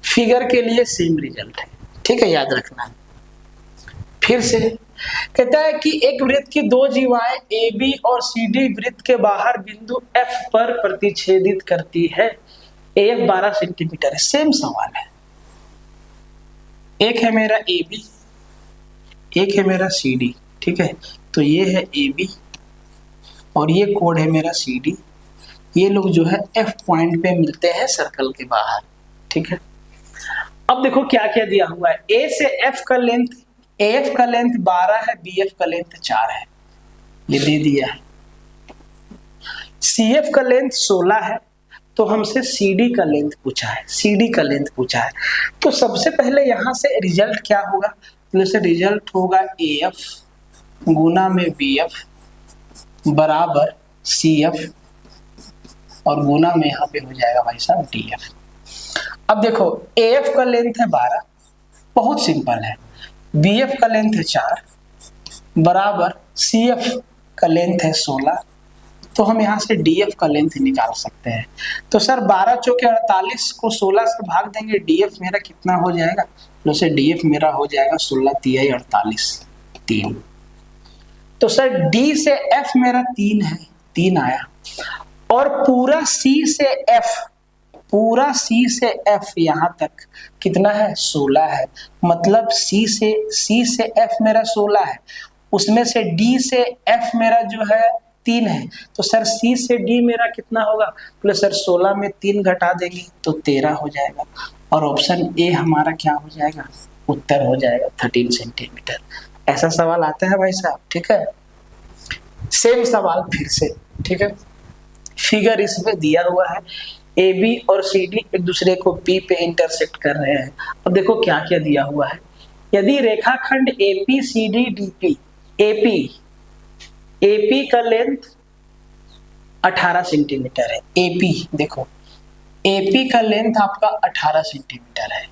फिगर के लिए सेम रिजल्ट है, ठीक है, याद रखना। फिर से कहता है कि एक वृत्त की दो जीवाएं AB और CD वृत्त के बाहर बिंदु F पर प्रतिच्छेदित करती है, AF 12 सेंटीमीटर है। सेम सवाल है, एक है मेरा AB, एक है मेरा CD, ठीक है, तो ये है AB और ये कोड है मेरा CD, ये लोग जो है F पॉइंट पे मिलते हैं सर्कल के बाहर, ठीक है। अब देखो क्या क्या दिया हुआ है, A से F का लेंथ, AF का लेंथ 12 है, BF का लेंथ 4 है, ये दे दिया है। CF का लेंथ 16 है, तो हमसे CD का लेंथ पूछा है, CD का लेंथ पूछा है। तो सबसे पहले यहां से रिजल्ट क्या होगा, तो से रिजल्ट होगा AF गुना में BF बराबर CF और गुना में यहाँ पे हो जाएगा भाई साहब DF। अब देखो AF का लेंथ है 12, बहुत सिंपल है, BF का लेंथ है 4 बराबर CF का लेंथ है 16, तो हम यहाँ से DF का लेंथ निकाल सकते हैं। तो सर 12 चौके 48 को 16 से भाग देंगे, DF मेरा कितना हो जाएगा, तो सर DF मेरा हो जाएगा 16 तिहाई 48 3। तो सर D से F मेरा 3 है, 3 आया, और पूरा C से F, पूरा C से F यहाँ तक कितना है 16 है, मतलब C से F मेरा 16 है, उसमें से D से F मेरा जो है 3 है, तो सर C से D मेरा कितना होगा, तो सर 16 में 3 घटा देंगे तो 13 हो जाएगा, और ऑप्शन A हमारा क्या हो जाएगा, उत्तर हो जाएगा 13 सेंटीमीटर। ऐसा सवाल आता है भाई साहब, ठीक है। सेम सवाल फिर से, ठीक है, फिगर इसमें दिया हुआ है, AB और CD एक दूसरे को P पे इंटरसेक्ट कर रहे हैं। अब देखो क्या क्या दिया हुआ है, यदि रेखाखंड APCD DP, AP का लेंथ 18 सेंटीमीटर है, AP देखो AP का लेंथ आपका 18 सेंटीमीटर है,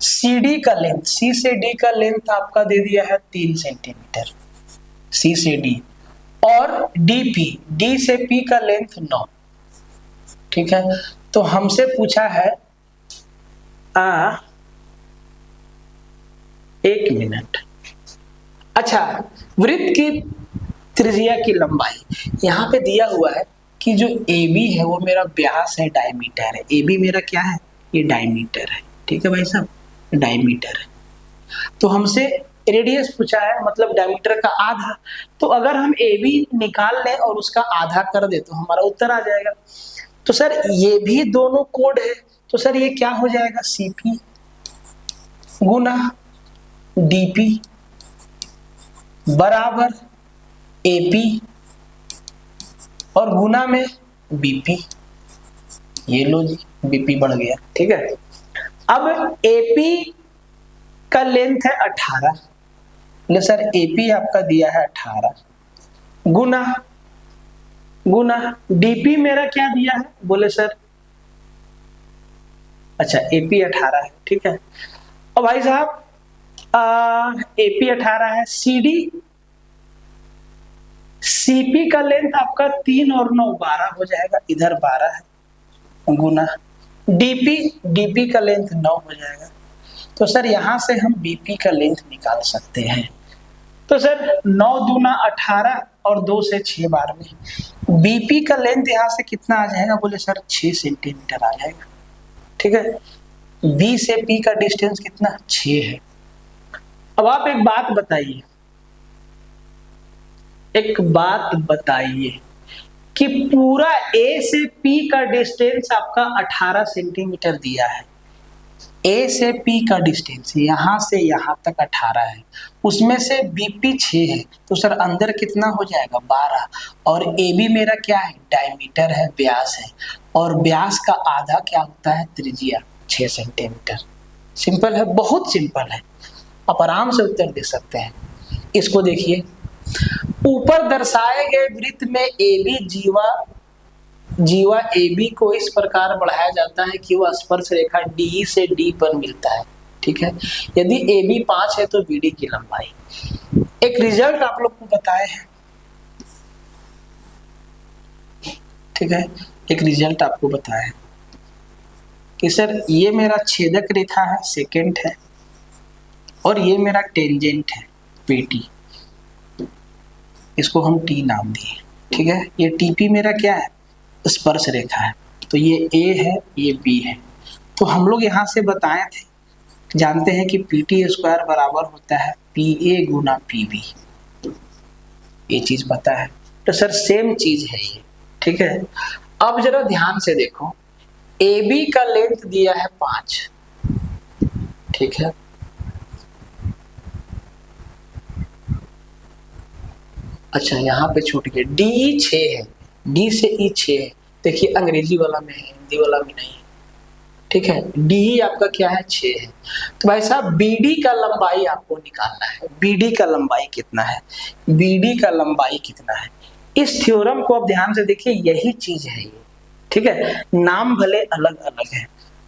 CD का लेंथ, C से D का लेंथ आपका दे दिया है 3 सेंटीमीटर, C से D, और DP, D से P का लेंथ 9, ठीक है। तो हमसे पूछा है एक मिनट, अच्छा, वृत्त की त्रिज्या की लंबाई यहाँ पे दिया हुआ है कि जो AB है वो मेरा व्यास है, डायमीटर है, AB मेरा क्या है, ये डायमीटर है, ठीक है भाई साहब, डायमीटर है। तो हमसे रेडियस पूछा है, मतलब डायमीटर का आधा, तो अगर हम AB निकाल लें और उसका आधा कर दे तो हमारा उत्तर आ जाएगा। तो सर ये भी दोनों कोड है, तो सर ये क्या हो जाएगा, CP गुना DP बराबर AP और गुना में BP, ये लो जी BP बढ़ गया, ठीक है। अब AP का लेंथ है 18, ले सर AP आपका दिया है 18 गुना DP मेरा क्या दिया है, बोले सर अच्छा AP 18 है, ठीक है। और भाई साहब AP 18 है, CP का लेंथ आपका 3 और 9 12 हो जाएगा, इधर 12 है गुना डीपी का लेंथ 9 हो जाएगा। तो सर यहां से हम बीपी का लेंथ निकाल सकते हैं। तो सर 9 दूना 18 और 2 से 6 बार में बीपी का लेंथ यहां से कितना आ जाएगा, बोले सर 6 सेंटीमीटर आ जाएगा। ठीक है, बी से पी का डिस्टेंस कितना 6 है। अब आप एक बात बताइए कि पूरा ए से पी का डिस्टेंस आपका 18 सेंटीमीटर दिया है। ए से पी का डिस्टेंस यहां से यहां तक 18 है, उसमें से बीपी 6 है, तो सर अंदर कितना हो जाएगा 12। और ए बी मेरा क्या है, डायमीटर है, व्यास है, और व्यास का आधा क्या होता है, त्रिज्या 6 सेंटीमीटर। सिंपल है, बहुत सिंपल है, आप आराम से उत्तर दे सकते हैं। इसको देखिए, ऊपर दर्शाए गए वृत्त में ए बी जीवा ए बी को इस प्रकार बढ़ाया जाता है कि वह स्पर्श रेखा डी से डी पर मिलता है। ठीक है, यदि ए बी 5 है तो बी डी की लंबाई। एक रिजल्ट आप लोग को बताए हैं। ठीक है, एक रिजल्ट आपको बताया है कि सर ये मेरा छेदक रेखा है, सेकेंड है, और ये मेरा टेंजेंट है, पीटी, इसको हम टी नाम दिए। ठीक है, ये टीपी मेरा क्या है, स्पर्श रेखा है, तो ये ए है, ये बी है। तो हम लोग यहाँ से बताए थे, जानते हैं कि पी टी स्क्वायर बराबर होता है पी ए गुना पी बी, ये चीज पता है। तो सर सेम चीज है ये। ठीक है, अब जरा ध्यान से देखो, ए बी का लेंथ दिया है 5। ठीक है, अच्छा यहाँ पे छूट गया, डी 6 है, डी से ई 6 है। देखिए अंग्रेजी वाला में है, हिंदी वाला में नहीं है। ठीक है, डी आपका क्या है, 6 है। तो भाई साहब बीडी का लंबाई आपको निकालना है। बीडी का लंबाई कितना है, बीडी का लंबाई कितना है, इस थ्योरम को आप ध्यान से देखिए, यही चीज है ये। ठीक है, नाम भले अलग अलग है,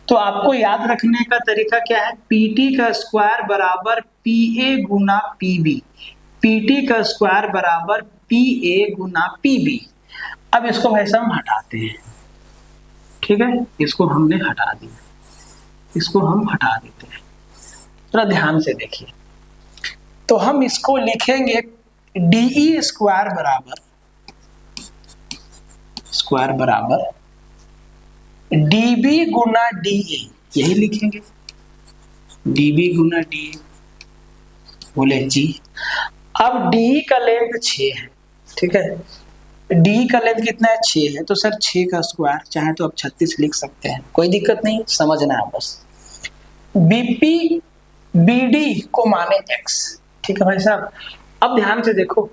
तो आपको याद रखने का तरीका क्या है, पीटी का स्क्वायर बराबर पी ए गुना पी बी, पीटी का स्क्वायर बराबर पी ए गुना पी बी। अब इसको भाई साहब हम हटाते हैं। ठीक है, इसको हमने हटा दिया, इसको हम हटा देते हैं। थोड़ा ध्यान से देखिए, तो हम इसको लिखेंगे डीई स्क्वायर बराबर डीबी गुना डीए, यही लिखेंगे, डीबी गुना डीए, बोले जी। अब डी का लेंथ 6 है। ठीक है, डी का लेंथ कितना है, 6 है, तो सर 6 का स्क्वायर, चाहे तो आप 36 लिख सकते हैं, कोई दिक्कत नहीं, समझना है बस। बीपी बीडी को माने x। ठीक है भाई साहब, अब ध्यान से देखो,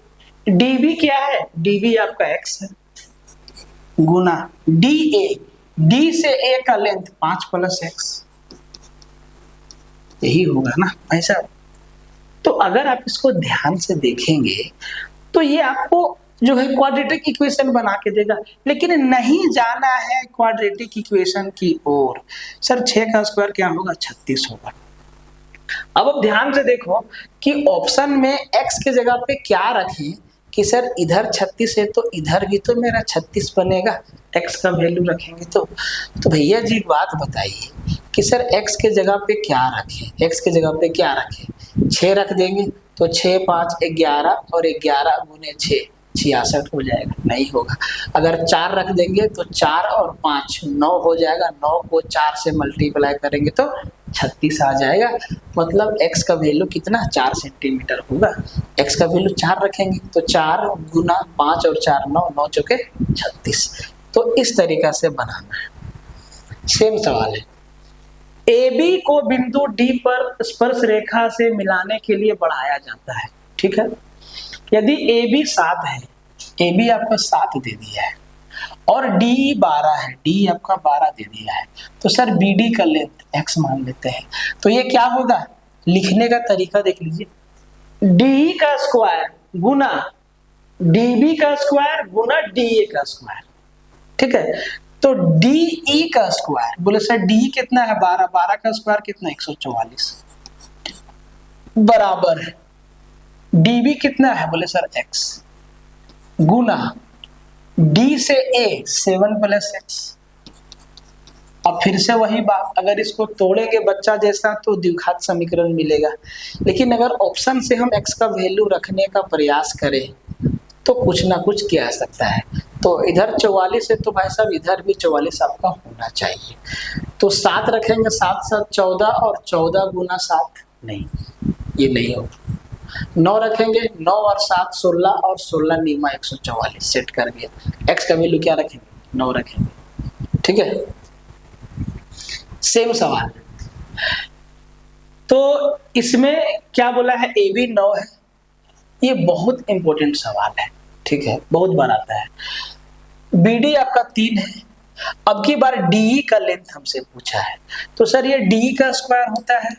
डीबी क्या है, डीबी आपका x है, गुना डी ए, डी से ए का लेंथ 5 + x, यही होगा ना भाई साहब। तो अगर आप इसको ध्यान से देखेंगे तो ये आपको जो है क्वाड्रेटिक इक्वेशन बना के देगा, लेकिन नहीं जाना है क्वाड्रेटिक इक्वेशन की ओर। सर 6 का स्क्वायर क्या होगा, 36 होगा। अब ध्यान से देखो कि ऑप्शन में x के जगह पे क्या रखें कि सर इधर 36 है तो इधर भी तो मेरा 36 बनेगा, x का वैल्यू रखेंगे तो भैया जी बात बताइए कि सर x के जगह पे क्या रखें, x के जगह पे क्या रखें, 6 रख देंगे तो 6 5 11 और 11 गुने 6 66 हो जाएगा, नहीं होगा। अगर 4 रख देंगे तो 4 और 5 9 हो जाएगा, 9 को 4 से मल्टीप्लाई करेंगे तो 36 आ जाएगा। मतलब x का वैल्यू कितना, 4 सेंटीमीटर होगा। x का वैल्यू 4 रखेंगे तो 4 गुना 5 और 4 9, 9 चौके 36। तो इस तरीका से बनाना है। सेम सवाल है, ए बी को बिंदु डी पर स्पर्श रेखा से मिलाने के लिए बढ़ाया जाता है। ठीक है, यदि ए बी 7 है, ए बी आपका 7 दे दिया है, और डी 12 है, डी आपका 12 दे दिया है, तो सर बी डी का लेंथ x मान लेते हैं। तो ये क्या होगा, लिखने का तरीका देख लीजिए, डी का स्क्वायर गुना डीबी का स्क्वायर गुना डी का स्क्वायर। ठीक है, तो डी ई का स्क्वायर, बोले सर डी कितना है 12, 12 का स्क्वायर कितना 144, बराबर है डीबी कितना है, बोले सर x, गुना डी से ए 7 + x, अब फिर से वही बात, अगर इसको तोड़ेंगे बच्चा जैसा तो द्विघात समीकरण मिलेगा, लेकिन अगर ऑप्शन से हम x का वैल्यू रखने का प्रयास करें तो कुछ ना कुछ किया जा सकता है। तो इधर 44 है तो भाई साहब इधर भी 44 आपका होना चाहिए। तो 7 रखेंगे, 7 7 14 और 14 गुना 7 नहीं, ये नहीं होगा। 9 रखेंगे, 9 और 7 16 और 16 नीमा 144 सेट कर दिया। x का वैल्यू क्या रखेंगे? 9 रखेंगे, ठीक है। सेम सवाल, तो इसमें क्या बोला है, ए बी 9 है। ये बहुत इंपॉर्टेंट सवाल है, ठीक है, बहुत बार आता है। BD आपका 3 है। अब की बार DE का लेंथ हमसे पूछा है, तो सर ये DE का स्क्वायर होता है,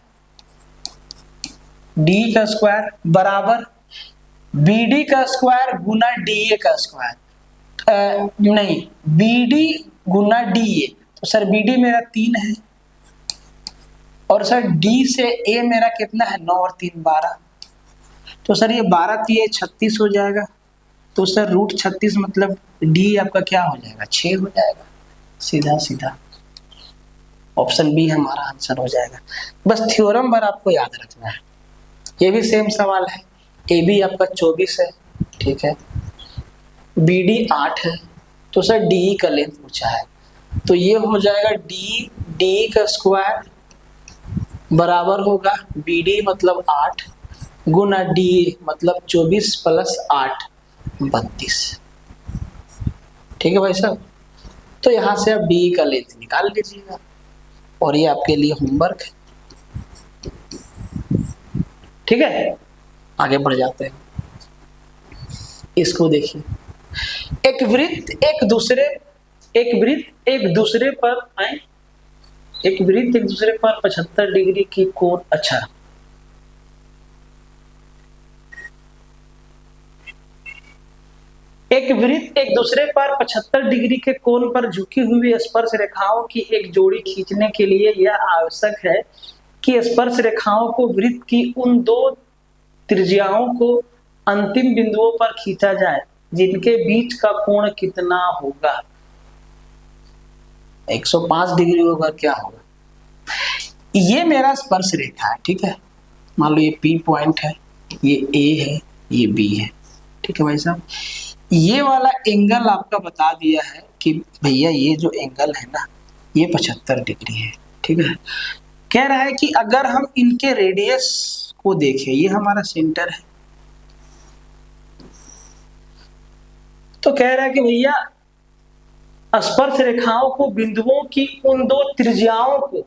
DE का स्क्वायर बराबर BD का स्क्वायर गुना DA का स्क्वायर, नहीं BD गुना DA। तो सर BD मेरा 3 है और सर D से A मेरा कितना है, 9 और 3 12। तो सर ये 12 3 36 हो जाएगा। तो सर रूट 36 मतलब D आपका क्या हो जाएगा, 6 हो जाएगा। सीधा सीधा ऑप्शन बी हमारा आंसर हो जाएगा। बस थ्योरम भर आपको याद रखना है। ये भी सेम सवाल है। ए बी आपका 24 है, ठीक है। BD 8 है। तो सर DE का लेंथ पूछा है, तो ये हो जाएगा DE का स्क्वायर बराबर होगा BD मतलब 8 गुना DE मतलब 24 प्लस 8 32, ठीक है भाई साहब। तो यहां से आप DE का लेंथ निकाल लीजिएगा और ये आपके लिए होमवर्क है, ठीक है। आगे बढ़ जाते हैं। इसको देखिए, एक वृत्त एक दूसरे पर आए, एक वृत्त एक दूसरे पर 75 डिग्री की कोण, अच्छा एक वृत्त एक दूसरे पर 75 डिग्री के कोण पर झुकी हुई स्पर्श रेखाओं की एक जोड़ी खींचने के लिए यह आवश्यक है कि स्पर्श रेखाओं को वृत्त की उन दो त्रिज्याओं को अंतिम बिंदुओं पर खींचा जाए जिनके बीच का कोण कितना होगा। 105 डिग्री होगा, क्या होगा। ये मेरा स्पर्श रेखा है, ठीक है। मान लो ये P पॉइंट है, ये A है, ये B है, ठीक है भाई साहब। ये वाला एंगल आपका बता दिया है कि भैया ये जो एंगल है ना, ये 75 डिग्री है, ठीक है। कह रहा है कि अगर हम इनके रेडियस को देखें, ये हमारा सेंटर है, तो कह रहा है कि भैया स्पर्श रेखाओं को बिंदुओं की उन दो त्रिज्याओं को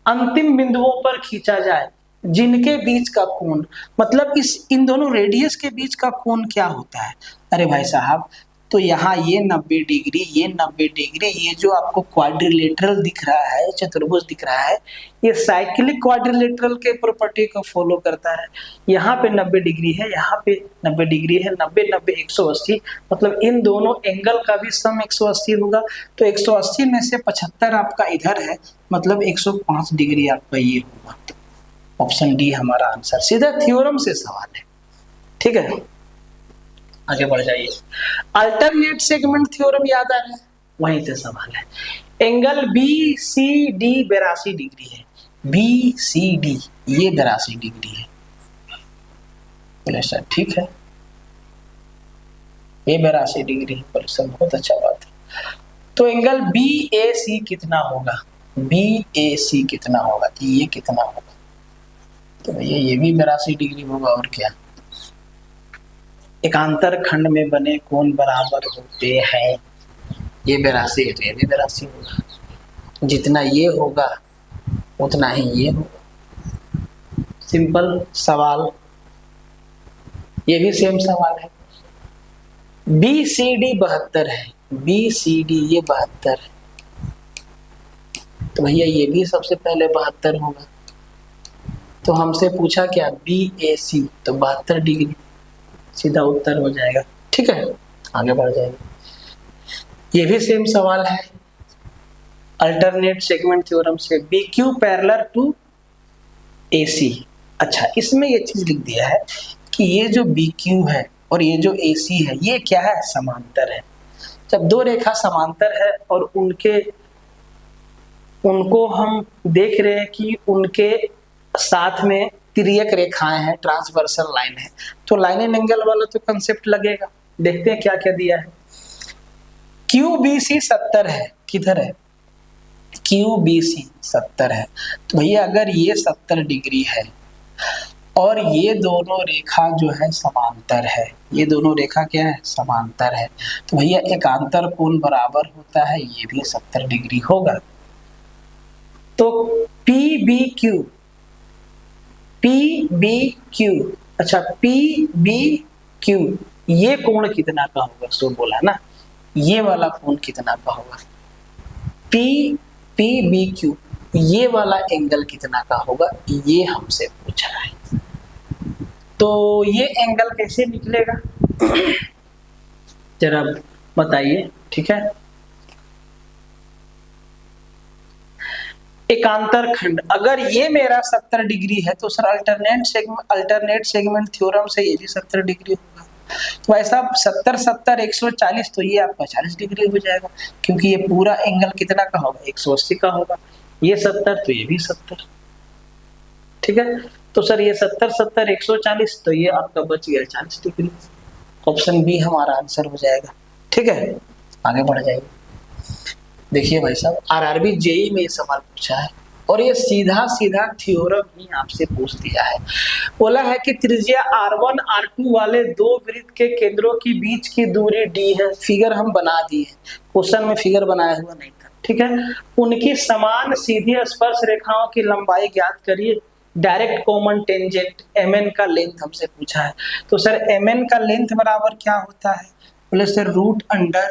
अंतिम बिंदुओं पर खींचा जाए जिनके बीच का कोण, मतलब इन दोनों रेडियस के बीच का कोण क्या होता है। अरे भाई साहब, तो यहाँ ये 90 डिग्री, ये 90 डिग्री, ये जो आपको क्वाड्रिलेटरल दिख रहा है, चतुर्भुज दिख रहा है, ये साइक्लिक क्वाड्रिलेटरल के प्रॉपर्टी को फॉलो करता है। यहाँ पे 90 डिग्री है, यहाँ पे 90 डिग्री है, 90 90 180, मतलब इन दोनों एंगल का भी सम 180 होगा। तो 180 में से 75 आपका इधर है, मतलब 105 डिग्री आपका ये होगा। ऑप्शन डी हमारा आंसर, सीधा थ्योरम से सवाल है, ठीक है। आगे बढ़ जाइए। अल्टरनेट सेगमेंट थ्योरम याद आ रहा है, वहीं से सवाल है। एंगल BCD 82 डिग्री है, BCD ये 82 डिग्री है, सर ठीक है, ये 82 डिग्री है, सर बहुत अच्छा बात है। तो एंगल BAC कितना होगा, BAC कितना होगा, ये कितना होगा, तो भैया ये भी 82 डिग्री होगा, और क्या। एकांतर खंड में बने कोण बराबर होते हैं, ये 82 है तो ये भी 82 होगा, जितना ये होगा उतना ही ये होगा। सिंपल सवाल। ये भी सेम सवाल है। BCD 72 है, BCD ये 72 है, तो भैया ये भी सबसे पहले 72 होगा। तो हमसे पूछा क्या, BAC, तो 72 डिग्री, सीधा उत्तर हो जाएगा, ठीक है। आगे बढ़ जाएंगे। ये भी सेम सवाल है अल्टरनेट सेगमेंट थ्योरम से, BQ पैरेलल टू AC। अच्छा, इसमें ये चीज लिख दिया है कि ये जो BQ है और ये जो AC है, ये क्या है, समांतर है। जब दो रेखा समांतर है और उनके उनको हम देख रहे हैं कि उनके साथ में तिर्यक रेखाएं हैं, ट्रांसवर्सल लाइन है, तो लाइन एंड एंगल वाला तो कंसेप्ट लगेगा। देखते हैं क्या क्या दिया है। QBC 70 है, किधर है QBC 70 है, तो भैया अगर ये 70 डिग्री है और ये दोनों रेखा जो है समांतर है, ये दोनों रेखा क्या है, समांतर है, तो भैया एकांतर कोण बराबर होता है, ये भी 70 डिग्री होगा। तो PBQ, अच्छा PBQ ये कोण कितना का होगा, सो बोला ना, ये वाला कोण कितना का होगा, PBQ ये वाला एंगल कितना का होगा, ये हमसे पूछा है। तो ये एंगल कैसे निकलेगा जरा बताइए, ठीक है। एकांतर खंड, अगर ये मेरा 70 डिग्री है तो सर अल्टरनेट सेगमेंट थ्योरम से ये भी 70 डिग्री होगा, तो ऐसा 70 70 140, तो ये आपका 40 डिग्री हो जाएगा, क्योंकि ये पूरा एंगल कितना का होगा, 180 का होगा। ये 70 तो ये भी 70, ठीक है। तो सर ये 70 70 140, तो ये आपका बच गया 40 डिग्री। ऑप्शन बी हमारा आंसर हो जाएगा, ठीक है। आगे बढ़ जाइए। देखिए भाई साहब, आरआरबी जेई में ये सवाल पूछा है और ये सीधा सीधा थ्योरम ही आपसे पूछ दिया है। बोला है कि त्रिज्या R1 R2 वाले दो वृत्त के केंद्रों के बीच की दूरी d है। फिगर हम बना दिए, क्वेश्चन में फिगर बनाया हुआ नहीं था, ठीक है। उनकी समान सीधी स्पर्श रेखाओं की लंबाई ज्ञात करिए। डायरेक्ट कॉमन टेंजेंट mn का लेंथ हमसे पूछा है, तो सर mn का लेंथ बराबर क्या होता है, बोले sir root under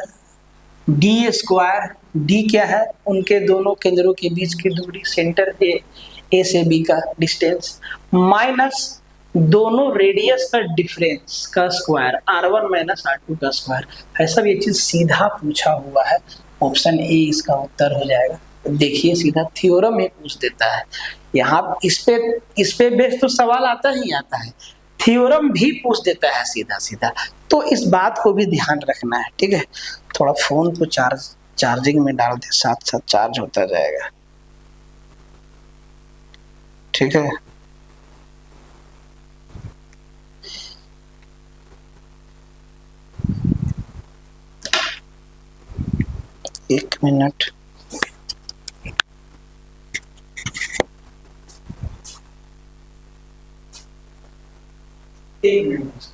D square, D क्या है, उनके दोनों केंद्रों के बीच की दूरी, सेंटर ए से बी का डिस्टेंस, माइनस दोनों रेडियस का डिफरेंस का स्क्वायर, R1 माइनस R2 का स्क्वायर। ऐसा ये चीज सीधा पूछा हुआ है, ऑप्शन ए इसका उत्तर हो जाएगा। देखिए सीधा थ्योरम ही पूछ देता है, यहाँ इस पे बेस तो सवाल आता ही आता है, थ्योरम भी पूछ देता है सीधा सीधा, तो इस बात को भी ध्यान रखना है, ठीक है। थोड़ा फोन को चार्जिंग में डाल दे, साथ साथ चार्ज होता जाएगा, ठीक है। एक मिनट, एक मिनट।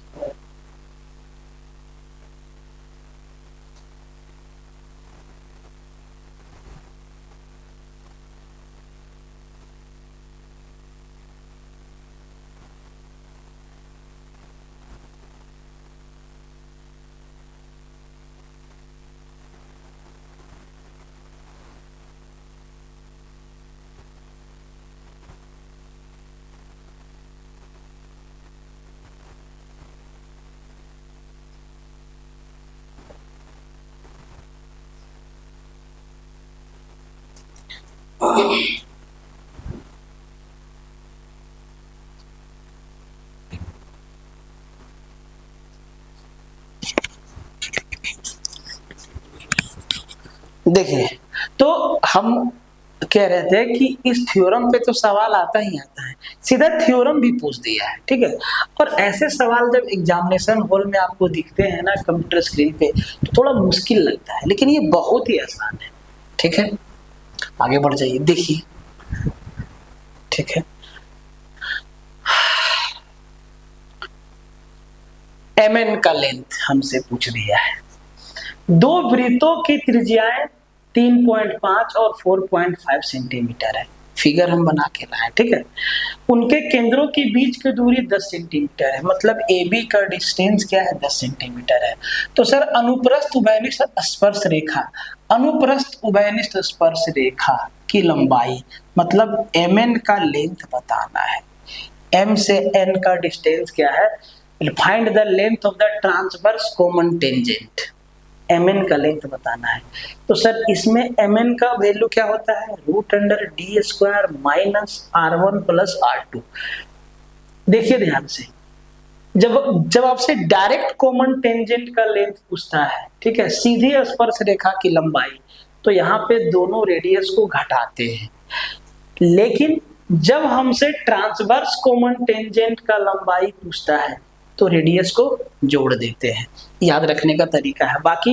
देखिए, तो हम कह रहे थे कि इस थ्योरम पे तो सवाल आता ही आता है, सीधा थ्योरम भी पूछ दिया है, ठीक है। और ऐसे सवाल जब एग्जामिनेशन हॉल में आपको दिखते हैं ना कंप्यूटर स्क्रीन पे, तो थोड़ा मुश्किल लगता है, लेकिन ये बहुत ही आसान है, ठीक है। आगे बढ़ जाइए, देखिए, ठीक है। mn का लेंथ हमसे पूछ दिया है। दो वृत्तों की त्रिज्याएं 3.5 और 4.5 सेंटीमीटर है। फिगर हम बना के लाए, ठीक है। उनके केंद्रों के बीच की दूरी 10 सेंटीमीटर है, मतलब AB का डिस्टेंस क्या है, 10 सेंटीमीटर है। तो सर अनुप्रस्थ उभयनिष्ठ स्पर्श रेखा, अनुप्रस्थ उभयनिष्ठ स्पर्श रेखा की लंबाई, मतलब mn का लेंथ बताना है। m से n का डिस्टेंस क्या है, find the length of the transverse common tangent, mn का लेंथ बताना है। तो सर इसमें mn का वैल्यू क्या होता है, root under D square minus R1 plus R2। देखिए ध्यान से, जब आपसे डायरेक्ट कॉमन टेंजेंट का लेंथ पूछता है, ठीक है, सीधी स्पर्श रेखा की लंबाई, तो यहाँ पे दोनों रेडियस को घटाते हैं, लेकिन जब हमसे ट्रांसवर्स कॉमन टेंजेंट का लंबाई पूछता है तो रेडियस को जोड़ देते हैं। याद रखने का तरीका है। बाकी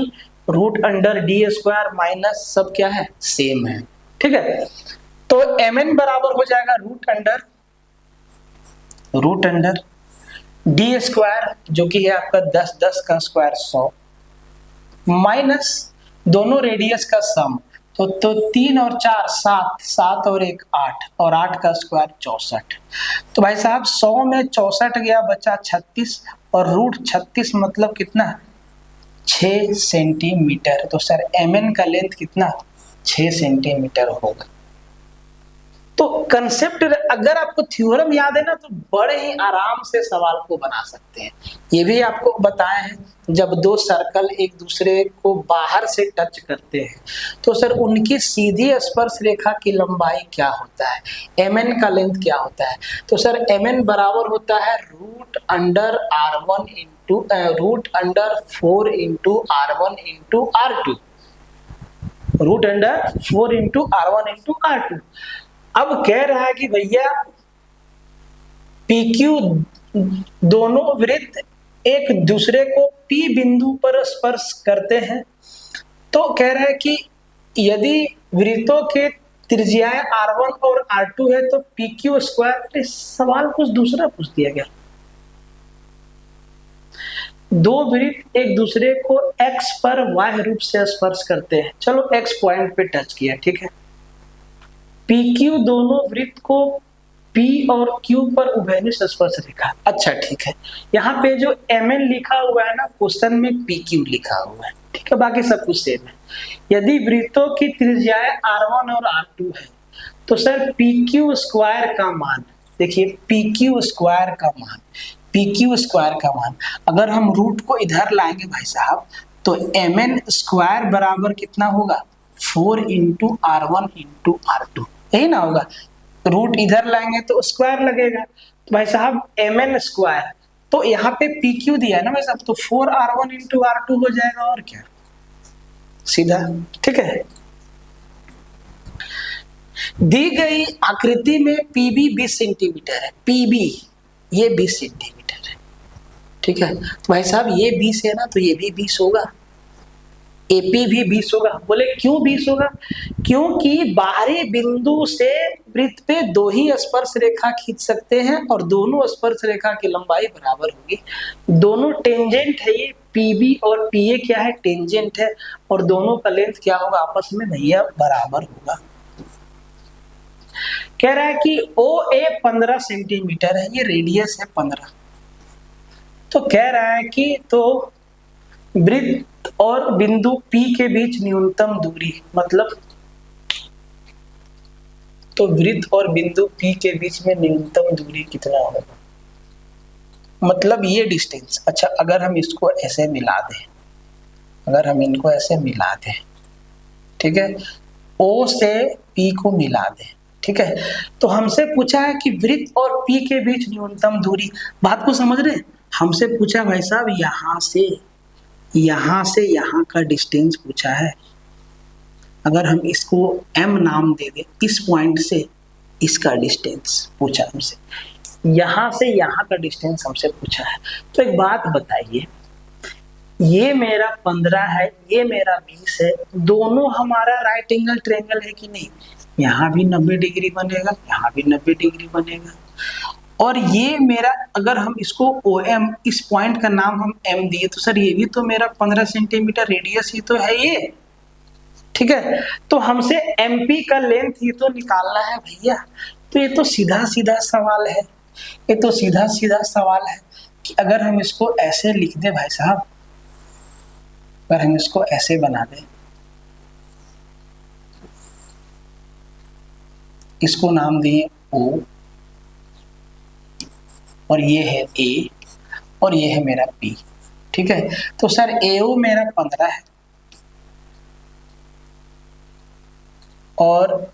root under D square minus सब क्या है, सेम है। ठीक है, तो mn बराबर हो जाएगा रूट अंडर डी स्क्वायर जो कि है आपका 10 का स्क्वायर 100 माइनस दोनों रेडियस का सम, तो 3 और 4 7, 7 और 1 8, और 8 का स्क्वायर 64। तो भाई साहब 100 में 64 गया, बचा 36, और रूट 36 मतलब कितना, 6 सेंटीमीटर। तो सर mn का लेंथ कितना, 6 सेंटीमीटर होगा। तो कंसेप्ट अगर आपको थ्योरम याद है ना तो बड़े ही आराम से सवाल को बना सकते हैं। ये भी आपको बताए हैं, जब दो सर्कल एक दूसरे को बाहर से टच करते हैं तो सर उनकी सीधी स्पर्श रेखा की लंबाई क्या होता है, mn का लेंथ क्या होता है। तो सर mn बराबर होता है root under root under 4 into R1 into R2, root under 4 into R1 into R2। अब कह रहा है कि भैया PQ दोनों वृत्त एक दूसरे को P बिंदु पर स्पर्श करते हैं, तो कह रहा है कि यदि वृत्तों के त्रिज्याएं R1 और R2 है तो PQ स्क्वायर। सवाल कुछ दूसरा पूछ दिया गया। दो वृत्त एक दूसरे को X पर Y रूप से स्पर्श करते हैं, चलो X पॉइंट पे टच किया, ठीक है। PQ दोनों वृत्त को P और Q पर उभयनिष्ठ स्पर्श रेखा। अच्छा ठीक है, यहाँ पे जो mn लिखा हुआ है ना क्वेश्चन में PQ लिखा हुआ है, ठीक है, बाकी सब कुछ सेम है। यदि वृत्तों की त्रिज्याएं R1 और R2 है तो सर PQ स्क्वायर का मान, देखिए PQ स्क्वायर का मान अगर हम रूट को इधर लाएंगे भाई साहब तो mn स्क्वायर बराबर कितना होगा, 4 इंटू R1 इंटू R2, यही ना होगा। रूट इधर लाएंगे तो स्क्वायर लगेगा, तो भाई साहब mn स्क्वायर, तो यहाँ पे PQ दिया है ना भाई साहब, तो 4R1 इंटू R2 हो जाएगा, और क्या, सीधा। ठीक है, दी गई आकृति में PB 20 सेंटीमीटर है, PB ये 20 सेंटीमीटर है, ठीक है। तो भाई साहब ये 20 है ना तो ये भी 20 होगा, AP भी 20 होगा। बोले क्यों 20 होगा, क्योंकि बाहरी बिंदु से वृत्त पे दो ही स्पर्श रेखा खींच सकते हैं और दोनों स्पर्श रेखा की लंबाई बराबर होगी। दोनों टेंजेंट है, ये PB और PA क्या है, टेंजेंट है, और दोनों का लेंथ क्या होगा आपस में भैया बराबर होगा। कह रहा है कि OA 15 सेंटीमीटर है, ये रेडियस है 15। तो कह रहा है कि तो वृत्त और बिंदु P के बीच न्यूनतम दूरी, मतलब तो वृत्त और बिंदु P के बीच में न्यूनतम दूरी कितना होगा, मतलब ये डिस्टेंस। अच्छा अगर हम इसको ऐसे मिला दें, अगर हम इनको ऐसे मिला दें, ठीक है, O से P को मिला दें, ठीक है, तो हमसे पूछा है कि वृत्त और P के बीच न्यूनतम दूरी। बात को समझ रहे हैं, हमसे पूछा भाई साहब यहाँ से यहाँ का डिस्टेंस पूछा है। अगर हम इसको m नाम दे दें, इस पॉइंट से इसका डिस्टेंस पूछा हमसे, यहाँ से यहाँ का डिस्टेंस हमसे पूछा है। तो एक बात बताइए, ये मेरा 15 है, ये मेरा 20 है, दोनों हमारा राइट एंगल ट्रायंगल है कि नहीं, यहाँ भी 90 डिग्री बनेगा, यहाँ भी 90 डिग्री बनेगा। और ये मेरा, अगर हम इसको OM, इस पॉइंट का नाम हम M दिए, तो सर ये भी तो मेरा 15 सेंटीमीटर रेडियस ही तो है ये, ठीक है। तो हमसे MP का लेंथ ही तो निकालना है भैया। तो ये तो सीधा सीधा सवाल है, ये तो सीधा सीधा सवाल है कि अगर हम इसको ऐसे लिख दे भाई साहब, अगर हम इसको ऐसे बना दें, इसको नाम दिए O, और ये है A, और ये है मेरा P, ठीक है। तो सर AO मेरा 15 है, और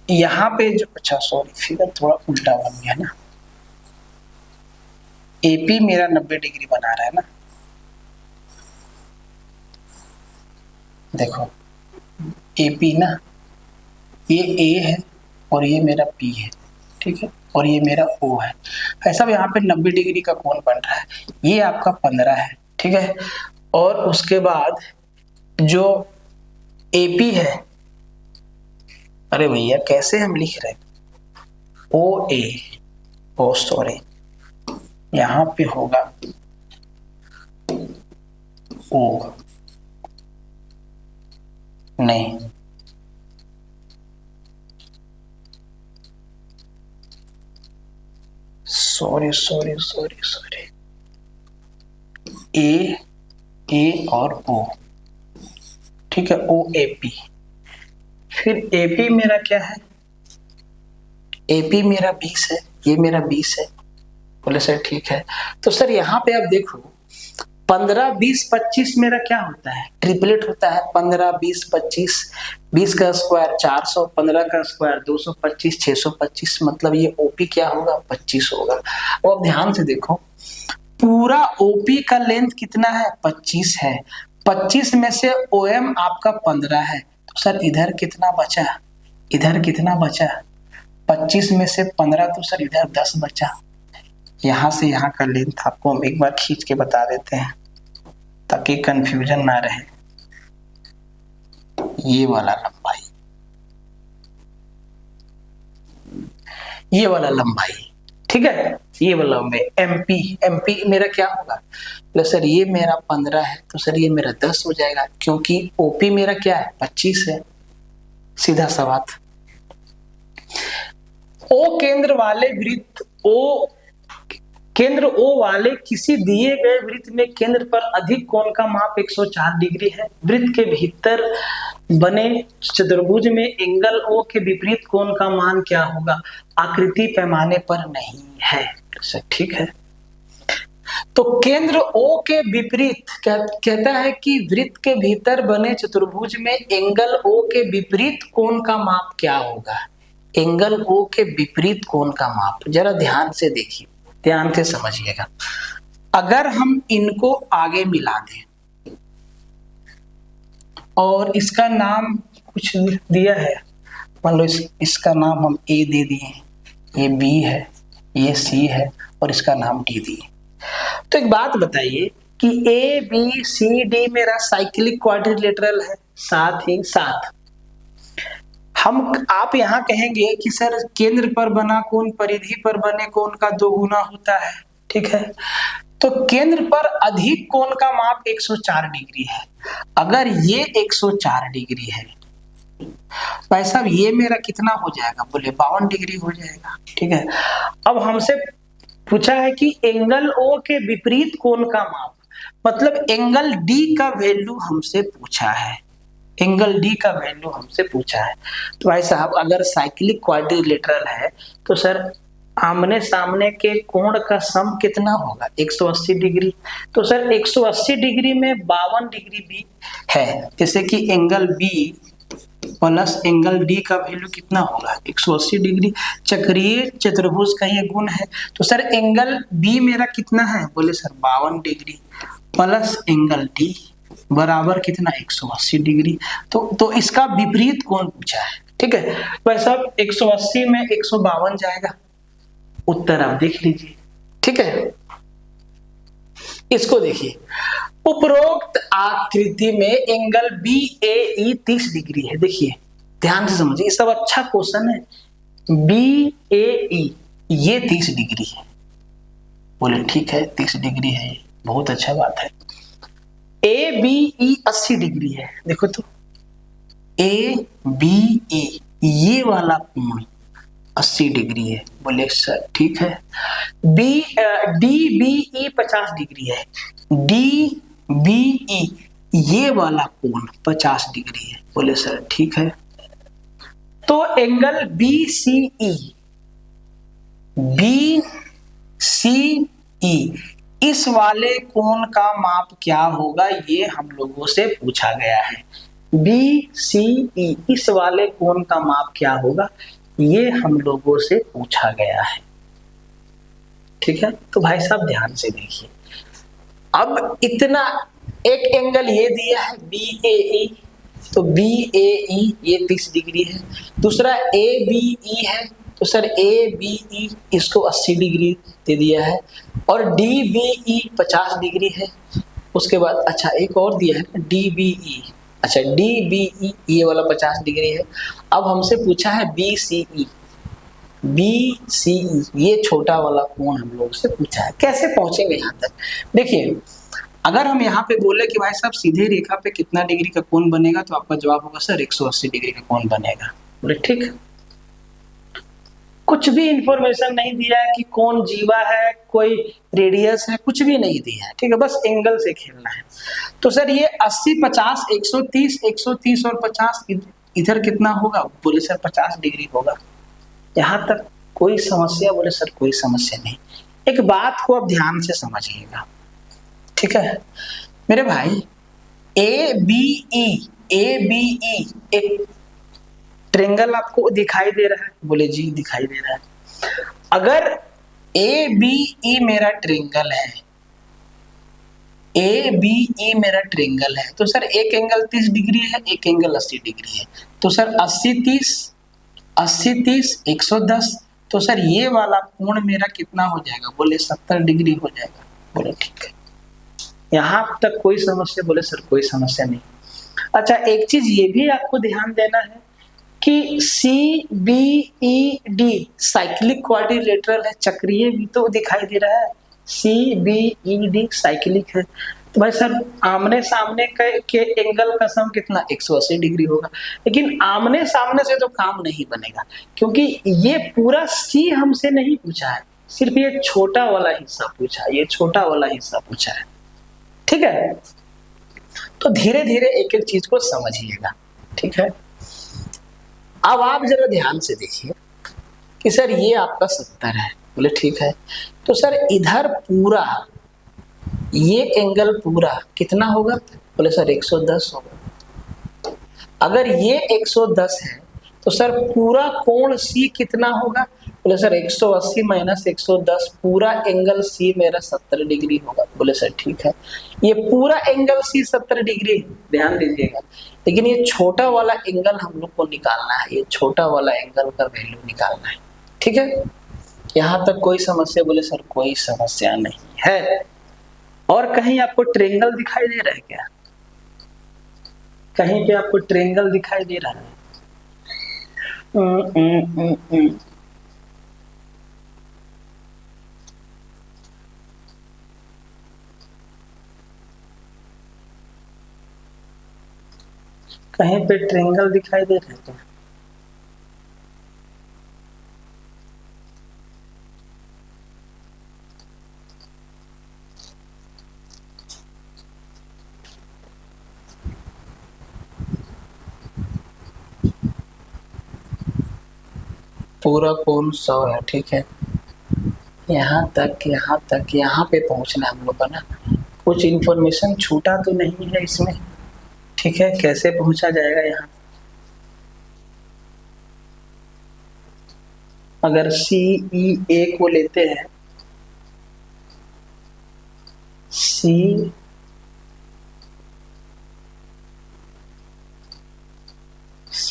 यहाँ पे जो, अच्छा सॉरी फिगर थोड़ा उल्टा बन गया ना, AP मेरा 90 डिग्री बना रहा है ना, देखो AP ना, ये A है और ये मेरा P है, ठीक है, और ये मेरा O है। ऐसा यहाँ पे 90 डिग्री का कोण बन रहा है, ये आपका 15 है, ठीक है। और उसके बाद जो AP है, अरे भैया कैसे हम लिख रहे हैं, OA, ओ सॉरी, यहाँ पे होगा O, नहीं, सॉरी, A और O, ठीक है, OAP। फिर AP मेरा क्या है, AP मेरा 20 है, ये मेरा 20 है। बोले सर ठीक है। तो सर यहाँ पे आप देखो 15, 20, 25 मेरा क्या होता है, ट्रिपलेट होता है। 15, 20, 25, 20 का स्क्वायर 400, 15 का स्क्वायर 225, 625, मतलब ये OP क्या होगा, 25 होगा। और ध्यान से देखो पूरा OP का लेंथ कितना है, 25 है। 25 में से OM आपका 15 है, तो सर इधर कितना बचा, इधर कितना बचा, 25 में से 15, तो सर इधर 10 बचा। यहां से यहां का लेंथ आपको हम एक बार खींच के बता देते हैं ताकि कंफ्यूजन ना रहे। ये वाला लंबाई, ये वाला लंबाई, ठीक है, ये वाला लंबाई MP मेरा क्या होगा, तो सर ये मेरा 15 है, तो सर ये मेरा 10 हो जाएगा, क्योंकि OP मेरा क्या है, 25 है। सीधा सा बात। O केंद्र वाले वृत्त, केंद्र O वाले किसी दिए गए वृत्त में केंद्र पर अधिक कोण का माप 104 डिग्री है। वृत्त के भीतर बने चतुर्भुज में एंगल O के विपरीत कोण का मान क्या होगा, आकृति पैमाने पर नहीं है। ठीक है, तो केंद्र O के विपरीत कहता है कि वृत्त के भीतर बने चतुर्भुज में एंगल O के विपरीत कोण का माप क्या होगा, एंगल O के विपरीत कोण का माप। जरा ध्यान से देखिए, ध्यान से समझिएगा। अगर हम इनको आगे मिला दें और इसका नाम कुछ दिया है, मान लो इसका नाम हम A दे दिए, ये B है, ये C है और इसका नाम D दिए। तो एक बात बताइए कि ABCD मेरा साइक्लिक क्वाड्रिलेटरल है, साथ ही साथ आप यहां कहेंगे कि सर केंद्र पर बना कोण परिधि पर बने कोण का 2 गुना होता है, ठीक है। तो केंद्र पर अधिक कोण का माप 104 डिग्री है। अगर ये 104 डिग्री है, भाई साहब ये मेरा कितना हो जाएगा, बोले 52 डिग्री हो जाएगा, ठीक है। अब हमसे पूछा है कि एंगल O के विपरीत कोण का माप, मतलब एंगल D का वैल्यू हमसे पूछा है, एंगल D का वैल्यू हमसे पूछा है। तो भाई साहब अगर साइक्लिक क्वाड्रिलेटरल है तो सर आमने सामने के कोण का सम कितना होगा, 180 डिग्री। तो सर 180 डिग्री में 52 डिग्री भी है, जैसे कि angle B plus angle D का वैल्यू कितना होगा, 180 डिग्री। चक्रीय चतुर्भुज का ये गुण है। तो सर एंगल B मेरा कितना है, बोले sir 52 degree plus angle D बराबर कितना, 180 डिग्री। तो इसका विपरीत कोण पूछा है, ठीक है। वैसे सब 180 में 152 जाएगा, उत्तर आप देख लीजिए, ठीक है। इसको देखिए, उपरोक्त आकृति में एंगल BAE 30 डिग्री है। देखिए ध्यान से समझिए, सब अच्छा क्वेश्चन है। BAE ये 30 डिग्री है, बोले ठीक है 30 डिग्री है, बहुत अच्छा बात है। ABE 80 डिग्री है, देखो तो ABE ये वाला कोण 80 डिग्री है, बोले सर ठीक है। DBE 50 डिग्री है, DBE ये वाला कोण 50 डिग्री है, बोले सर ठीक है। तो एंगल BCE इस वाले कोण का माप क्या होगा, ये हम लोगों से पूछा गया है। BCE इस वाले कोण का माप क्या होगा, ये हम लोगों से पूछा गया है, ठीक है। तो भाई साहब ध्यान से देखिए, अब इतना एक एंगल ये दिया है BAE, तो बी ए ई ये 30 डिग्री है। दूसरा ए बी ई है, तो सर ए बी ई इसको 80 डिग्री दे दिया है। और डी बी ई 50 डिग्री है। उसके बाद अच्छा एक और दिया है ना डी बी ई, अच्छा डी बी ई ये वाला 50 डिग्री है। अब हमसे पूछा है बी सी ई, बी सी ई ये छोटा वाला कोण हम लोग से पूछा है। कैसे पहुंचेंगे यहाँ तक? देखिए अगर हम यहाँ पे बोले कि भाई साहब सीधे रेखा पे कितना डिग्री का कोण बनेगा, तो आपका जवाब होगा सर 180 डिग्री का कोण बनेगा। बोले ठीक। कुछ भी इंफॉर्मेशन नहीं दिया है कि कौन जीवा है, कोई रेडियस है, कुछ भी नहीं दिया है, ठीक है, बस एंगल से खेलना है। तो सर ये 80 50 130 130 और 50 इधर कितना होगा? बोले सर 50 डिग्री होगा। यहाँ तक कोई समस्या? बोले सर कोई समस्या नहीं। एक बात को आप ध्यान से समझिएगा, ठीक है मेरे भाई, ए बी ई एक ट्रेंगल आपको दिखाई दे रहा है? बोले जी दिखाई दे रहा है। अगर ए बी ई मेरा ट्रेंगल है, ए बी ई मेरा ट्रेंगल है, तो सर एक एंगल 30 डिग्री है, एक एंगल 80 डिग्री है। तो सर 80 30 110, तो सर ये वाला कोण मेरा कितना हो जाएगा? बोले 70 डिग्री हो जाएगा। बोले ठीक है, यहां तक कोई समस्या? बोले सर कोई समस्या नहीं। अच्छा एक चीज ये भी आपको ध्यान देना है कि C B E D cyclic quadrilateral है, चक्रीय भी तो दिखाई दे रहा है। C B E D cyclic है, तो भाई सर आमने सामने के एंगल का सम कितना? 180 डिग्री होगा। लेकिन आमने सामने से तो काम नहीं बनेगा, क्योंकि ये पूरा सी हमसे नहीं पूछा है, सिर्फ ये छोटा वाला हिस्सा पूछा है, ये छोटा वाला हिस्सा पूछा है, ठीक है। तो धीरे धीरे एक एक चीज को समझिएगा, ठीक है। अब आप जरा ध्यान से देखिए कि सर ये आपका 70 है। बोले ठीक है, तो सर इधर पूरा ये एंगल पूरा कितना होगा? बोले सर 110 होगा। अगर ये 110 है तो सर पूरा कोण सी कितना होगा? बोले सर 180 माइनस 110, पूरा एंगल सी मेरा 70 डिग्री होगा। बोले सर ठीक है, ये पूरा एंगल सी 70 डिग्री, ध्यान दीजिएगा। लेकिन ये छोटा वाला एंगल हम लोग को निकालना है, ये छोटा वाला एंगल का वैल्यू निकालना है, ठीक है। यहाँ तक कोई समस्या? बोले सर कोई समस्या नहीं है। और कहीं आपको ट्रेंगल दिखाई दे रहा है क्या? कहीं पे आपको ट्रेंगल दिखाई दे रहा है? कहीं पे ट्रेंगल दिखाई दे रहा है क्या? पूरा कोण 100 है, ठीक है। यहाँ तक यहाँ पे पहुंचना हम लोग का ना, कुछ इंफॉर्मेशन छूटा तो नहीं है इसमें, ठीक है। कैसे पहुंचा जाएगा यहाँ? अगर सी ई ए को लेते हैं, सी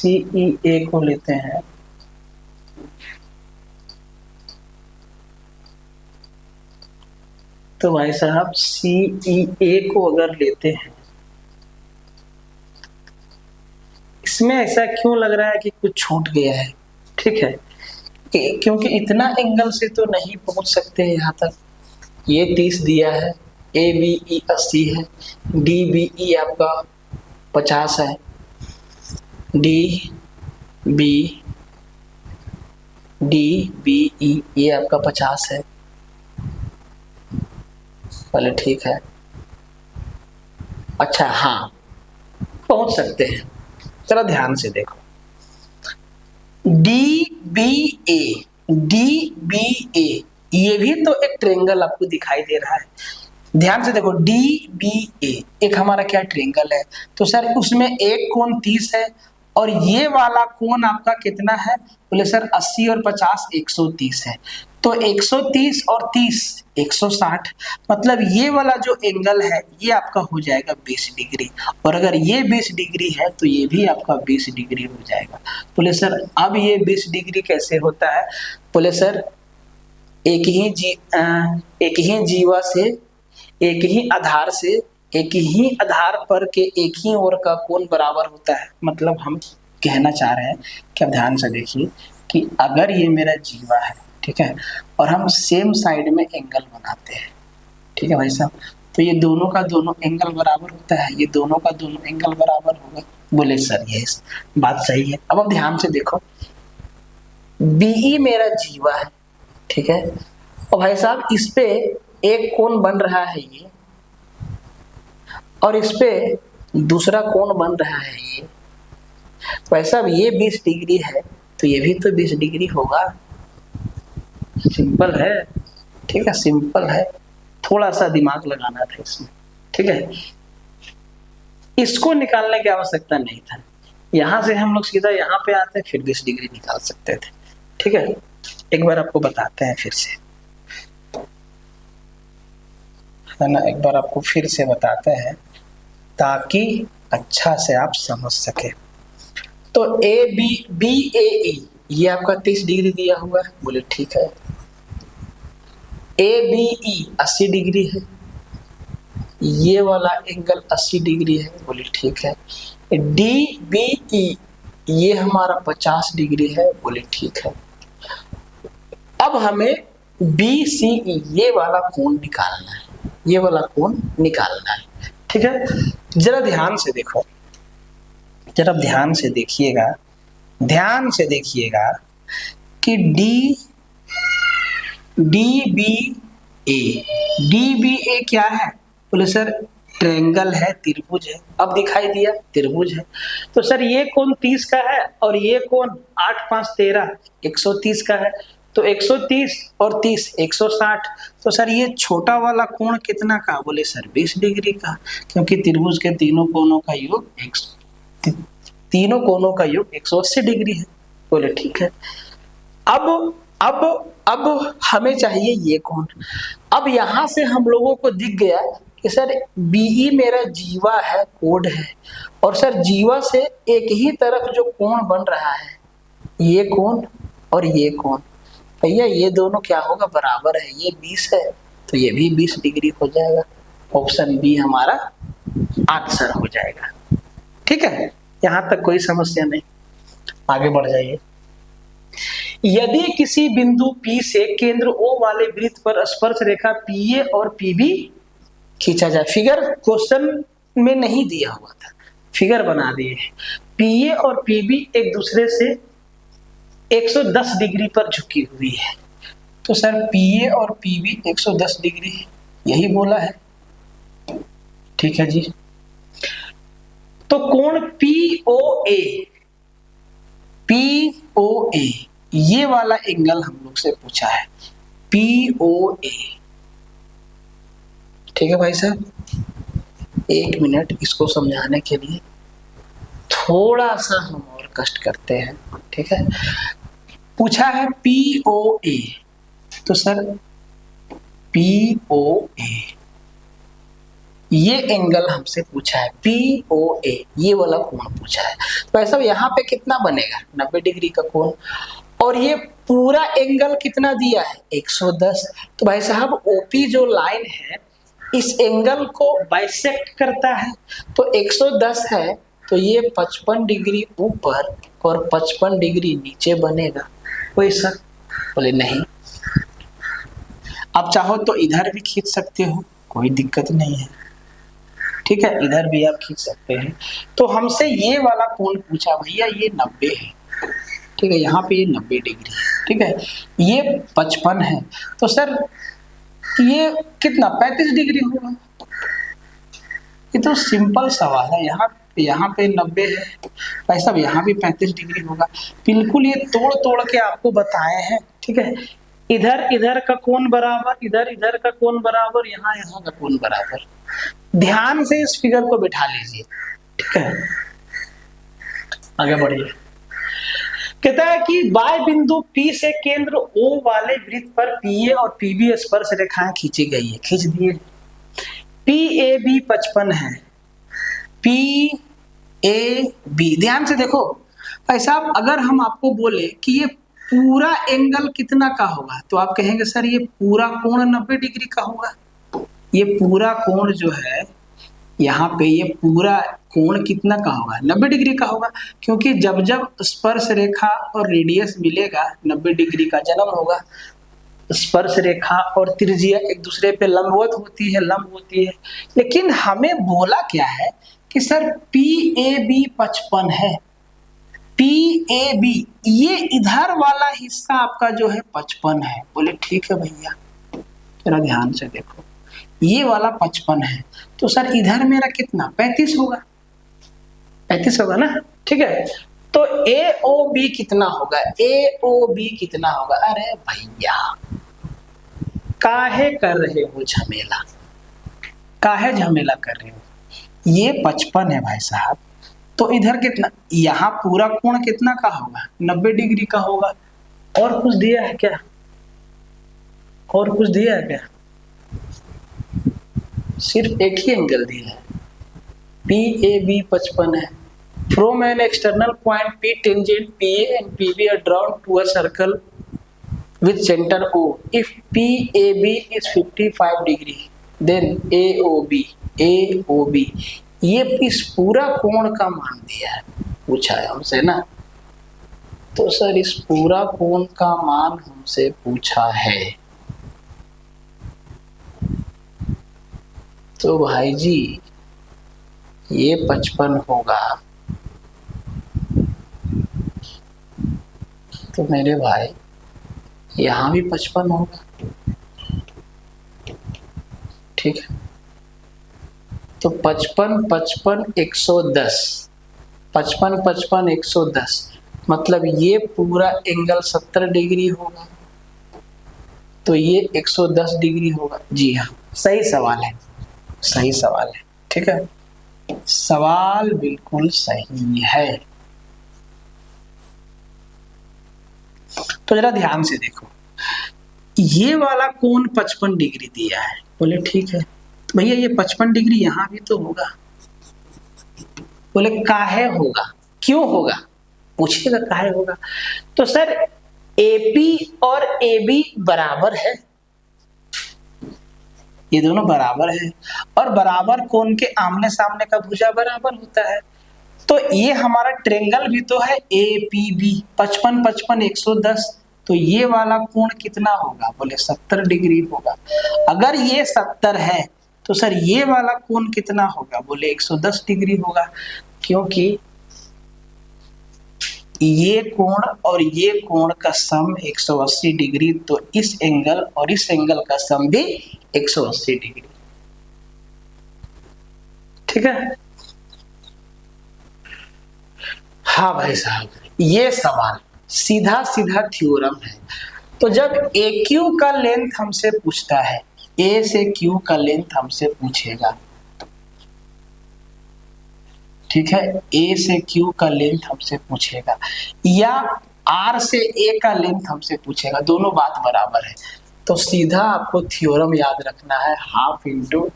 ई ए को लेते हैं, तो भाई साहब सी ई ए को अगर लेते हैं, इसमें ऐसा क्यों लग रहा है कि कुछ छूट गया है? ठीक है, क्योंकि इतना एंगल से तो नहीं पहुंच सकते यहाँ तक। ये 30 दिया है, ए बी ई 80 है, डी बी ई आपका 50 है, डी बी ई ये आपका 50 है। चलो ठीक है, अच्छा हाँ पहुंच सकते हैं। चलो ध्यान से देखो, डी बी ए ये भी तो एक ट्रेंगल आपको दिखाई दे रहा है। ध्यान से देखो, डी बी ए एक हमारा क्या ट्रेंगल है, तो सर उसमें एक कोण 30 है और ये वाला कोण आपका कितना है? बोले सर 80 और 50 130 है। तो 130 और 30 160, मतलब ये वाला जो एंगल है ये आपका हो जाएगा 20 डिग्री, और अगर ये 20 डिग्री है तो ये भी आपका 20 डिग्री हो जाएगा। बोले सर अब ये 20 डिग्री कैसे होता है? बोले सर एक ही जीवा से, एक ही आधार से, एक ही आधार पर के एक ही ओर का कोण बराबर होता है। मतलब हम कहना चाह रहे हैं कि आप ध्यान से देखिए कि अगर ये मेरा जीवा है, ठीक है, और हम सेम साइड में एंगल बनाते हैं, ठीक है भाई साहब, तो ये दोनों का दोनों एंगल बराबर होता है, ये दोनों का दोनों एंगल बराबर होगा। बोले सर ये बात सही है। अब ध्यान से देखो, बीई मेरा जीवा है, ठीक है, और भाई साहब इस पे एक कोण बन रहा है ये, और इस पे दूसरा कोण बन रहा है ये। भाई साहब ये 20 डिग्री है तो ये भी तो 20 डिग्री होगा। सिंपल है, ठीक है, सिंपल है, थोड़ा सा दिमाग लगाना था इसमें, ठीक है। इसको निकालने की आवश्यकता नहीं था, यहां से हम लोग सीधा यहाँ पे आते फिर 20 डिग्री निकाल सकते थे, ठीक है। एक बार आपको बताते हैं फिर से, है ना, एक बार आपको फिर से बताते हैं ताकि अच्छा से आप समझ सके। तो ए बी ए ई ये आपका 30 डिग्री दिया हुआ है, बोले ठीक है। ए बी ई 80 डिग्री है, ये वाला एंगल 80 डिग्री है, बोले ठीक है। डी बी ई ये हमारा 50 डिग्री है, बोले ठीक है। अब हमें बी सी ई ये वाला कोण निकालना है, ये वाला कोण निकालना है, ठीक है। जरा ध्यान से देखो, जरा ध्यान से देखिएगा, ध्यान से देखिएगा कि डी बी ए क्या है? बोले सर ट्रायंगल है, त्रिभुज है। अब दिखाई दिया त्रिभुज है, तो सर ये कोण 30 का है और ये कोण 8 5 13 130 का है, तो 130 और 30 160। तो सर ये छोटा वाला कोण कितना का? बोले सर 20 डिग्री का, क्योंकि त्रिभुज के तीनों कोणों का योग 180 डिग्री है। बोले ठीक है। अब हमें चाहिए ये कोण। अब यहां से हम लोगों को दिख गया कि सर बीई मेरा जीवा है, कोड है, और सर जीवा से एक ही तरफ जो कोण बन रहा है, ये कोण और ये कोण, भैया ये दोनों क्या होगा? बराबर है। ये 20 है तो ये भी 20 डिग्री हो जाएगा। ऑप्शन बी हमारा आंसर हो जाएगा, ठीक है। यहां तक कोई समस्या नहीं, आगे बढ़ जाइए। यदि किसी बिंदु P से केंद्र O वाले वृत्त पर स्पर्श रेखा PA और PB खींचा जाए। फिगर क्वेश्चन में नहीं दिया हुआ था, फिगर बना दिए। PA और PB एक दूसरे से 110 डिग्री पर झुकी हुई है, तो सर PA और PB 110 डिग्री यही बोला है, ठीक है जी। तो कोण POA ये वाला एंगल हम लोग से पूछा है, POA, ठीक है भाई साहब। एक मिनट, इसको समझाने के लिए थोड़ा सा हम और कष्ट करते हैं, ठीक है। पूछा है POA, तो सर POA ये एंगल हमसे पूछा है, POA ये वाला कोण पूछा है। तो ऐसा यहाँ पे कितना बनेगा? 90 डिग्री का कोण, और ये पूरा एंगल कितना दिया है? 110। तो भाई साहब OP जो लाइन है इस एंगल को बाइसेक्ट करता है, तो 110 है तो ये 55 डिग्री ऊपर और 55 डिग्री नीचे बनेगा। कोई शक? बोले नहीं। आप चाहो तो इधर भी खींच सकते हो, कोई दिक्कत नहीं है, ठीक है, इधर भी आप खींच सकते हैं। तो हमसे ये वाला कोण पूछा, भैया ये 90 है, ठीक है, यहाँ पे ये 90 डिग्री है, ठीक है, ये 55 है, तो सर ये कितना 35 डिग्री होगा। ये तो सिंपल सवाल है। यहाँ पे 90 है भाई साहब, यहाँ भी 35 डिग्री होगा। बिल्कुल ये तोड़ तोड़ के आपको बताए हैं, ठीक है। इधर का कोण बराबर, इधर का कोण बराबर, यहाँ का कोण बराबर। ध्यान से इस फिगर को बिठा लीजिए, ठीक है, आगे बढ़िए। कहता है कि बाय बिंदु P से केंद्र O वाले वृत्त पर PA और PB स्पर्श रेखाएं खींची गई है, खींच दिए। PAB 55 है, PAB ध्यान से देखो भाई साहब, अगर हम आपको बोले कि ये पूरा एंगल कितना का होगा तो आप कहेंगे सर ये पूरा कोण 90 डिग्री का होगा। ये पूरा कोण जो है यहाँ पे, ये पूरा कोण कितना का होगा, 90 डिग्री का होगा, क्योंकि जब जब स्पर्श रेखा और रेडियस मिलेगा 90 डिग्री का जन्म होगा। स्पर्श रेखा और त्रिज्या एक दूसरे पे लंबवत होती है, लंब होती है। लेकिन हमें बोला क्या है कि सर PAB 55 है, PAB ये इधर वाला हिस्सा आपका जो है 55 है। बोले ठीक है भैया, जरा ध्यान से देखो, ये वाला 55 है तो सर इधर मेरा कितना 35 होगा, 35 होगा ना, ठीक है। तो AOB कितना होगा, AOB कितना होगा। अरे भैया काहे कर रहे हो झमेला, काहे झमेला कर रहे हो, ये 55 है भाई साहब, तो इधर कितना, यहाँ पूरा कोण कितना का होगा, 90 डिग्री का होगा। और कुछ दिया है क्या, और कुछ दिया है क्या, सिर्फ एक ही एंगल दिया है, PAB 55 है। From an external point P tangent PA and PB are drawn to a circle with center O. If PAB is 55 degree, then AOB ये इस पूरा कोण का मान दिया है, पूछा है हमसे ना। तो सर इस पूरा कोण का मान हमसे पूछा है, तो भाई जी ये 55 होगा, तो मेरे भाई यहां भी 55 होगा, ठीक है। तो 55 55 110, 55 55 110 मतलब ये पूरा एंगल 70 डिग्री होगा, तो ये 110 डिग्री होगा। जी हाँ, सही सवाल है, सही सवाल है, ठीक है, सवाल बिल्कुल सही है। तो जरा ध्यान से देखो, ये वाला कोण 55 डिग्री दिया है, बोले ठीक है, तो भैया ये 55 डिग्री यहां भी तो होगा। बोले काहे होगा, क्यों होगा, पूछिएगा काहे होगा। तो सर AP और AB बराबर है, ये दोनों बराबर है, और बराबर कोण के आमने सामने का भुजा बराबर होता है। तो ये हमारा ट्रेंगल भी तो है APB, 55 55 110, तो ये वाला कोण कितना होगा, बोले 70 डिग्री होगा। अगर ये 70 है तो सर ये वाला कोण कितना होगा, बोले 110 डिग्री होगा, क्योंकि ये कोण और ये कोण का सम 180 डिग्री, तो इस एंगल और इस एंगल का सम भी 180 डिग्री, ठीक है। हाँ भाई साहब, ये सवाल सीधा सीधा थ्योरम है। तो जब AQ का लेंथ हमसे पूछता है, A से Q का लेंथ हमसे पूछेगा, ठीक है, A से Q का लेंथ हमसे पूछेगा, या R से A का लेंथ हमसे पूछेगा, दोनों बात बराबर है, तो सीधा आपको थ्योरम याद रखना है, half into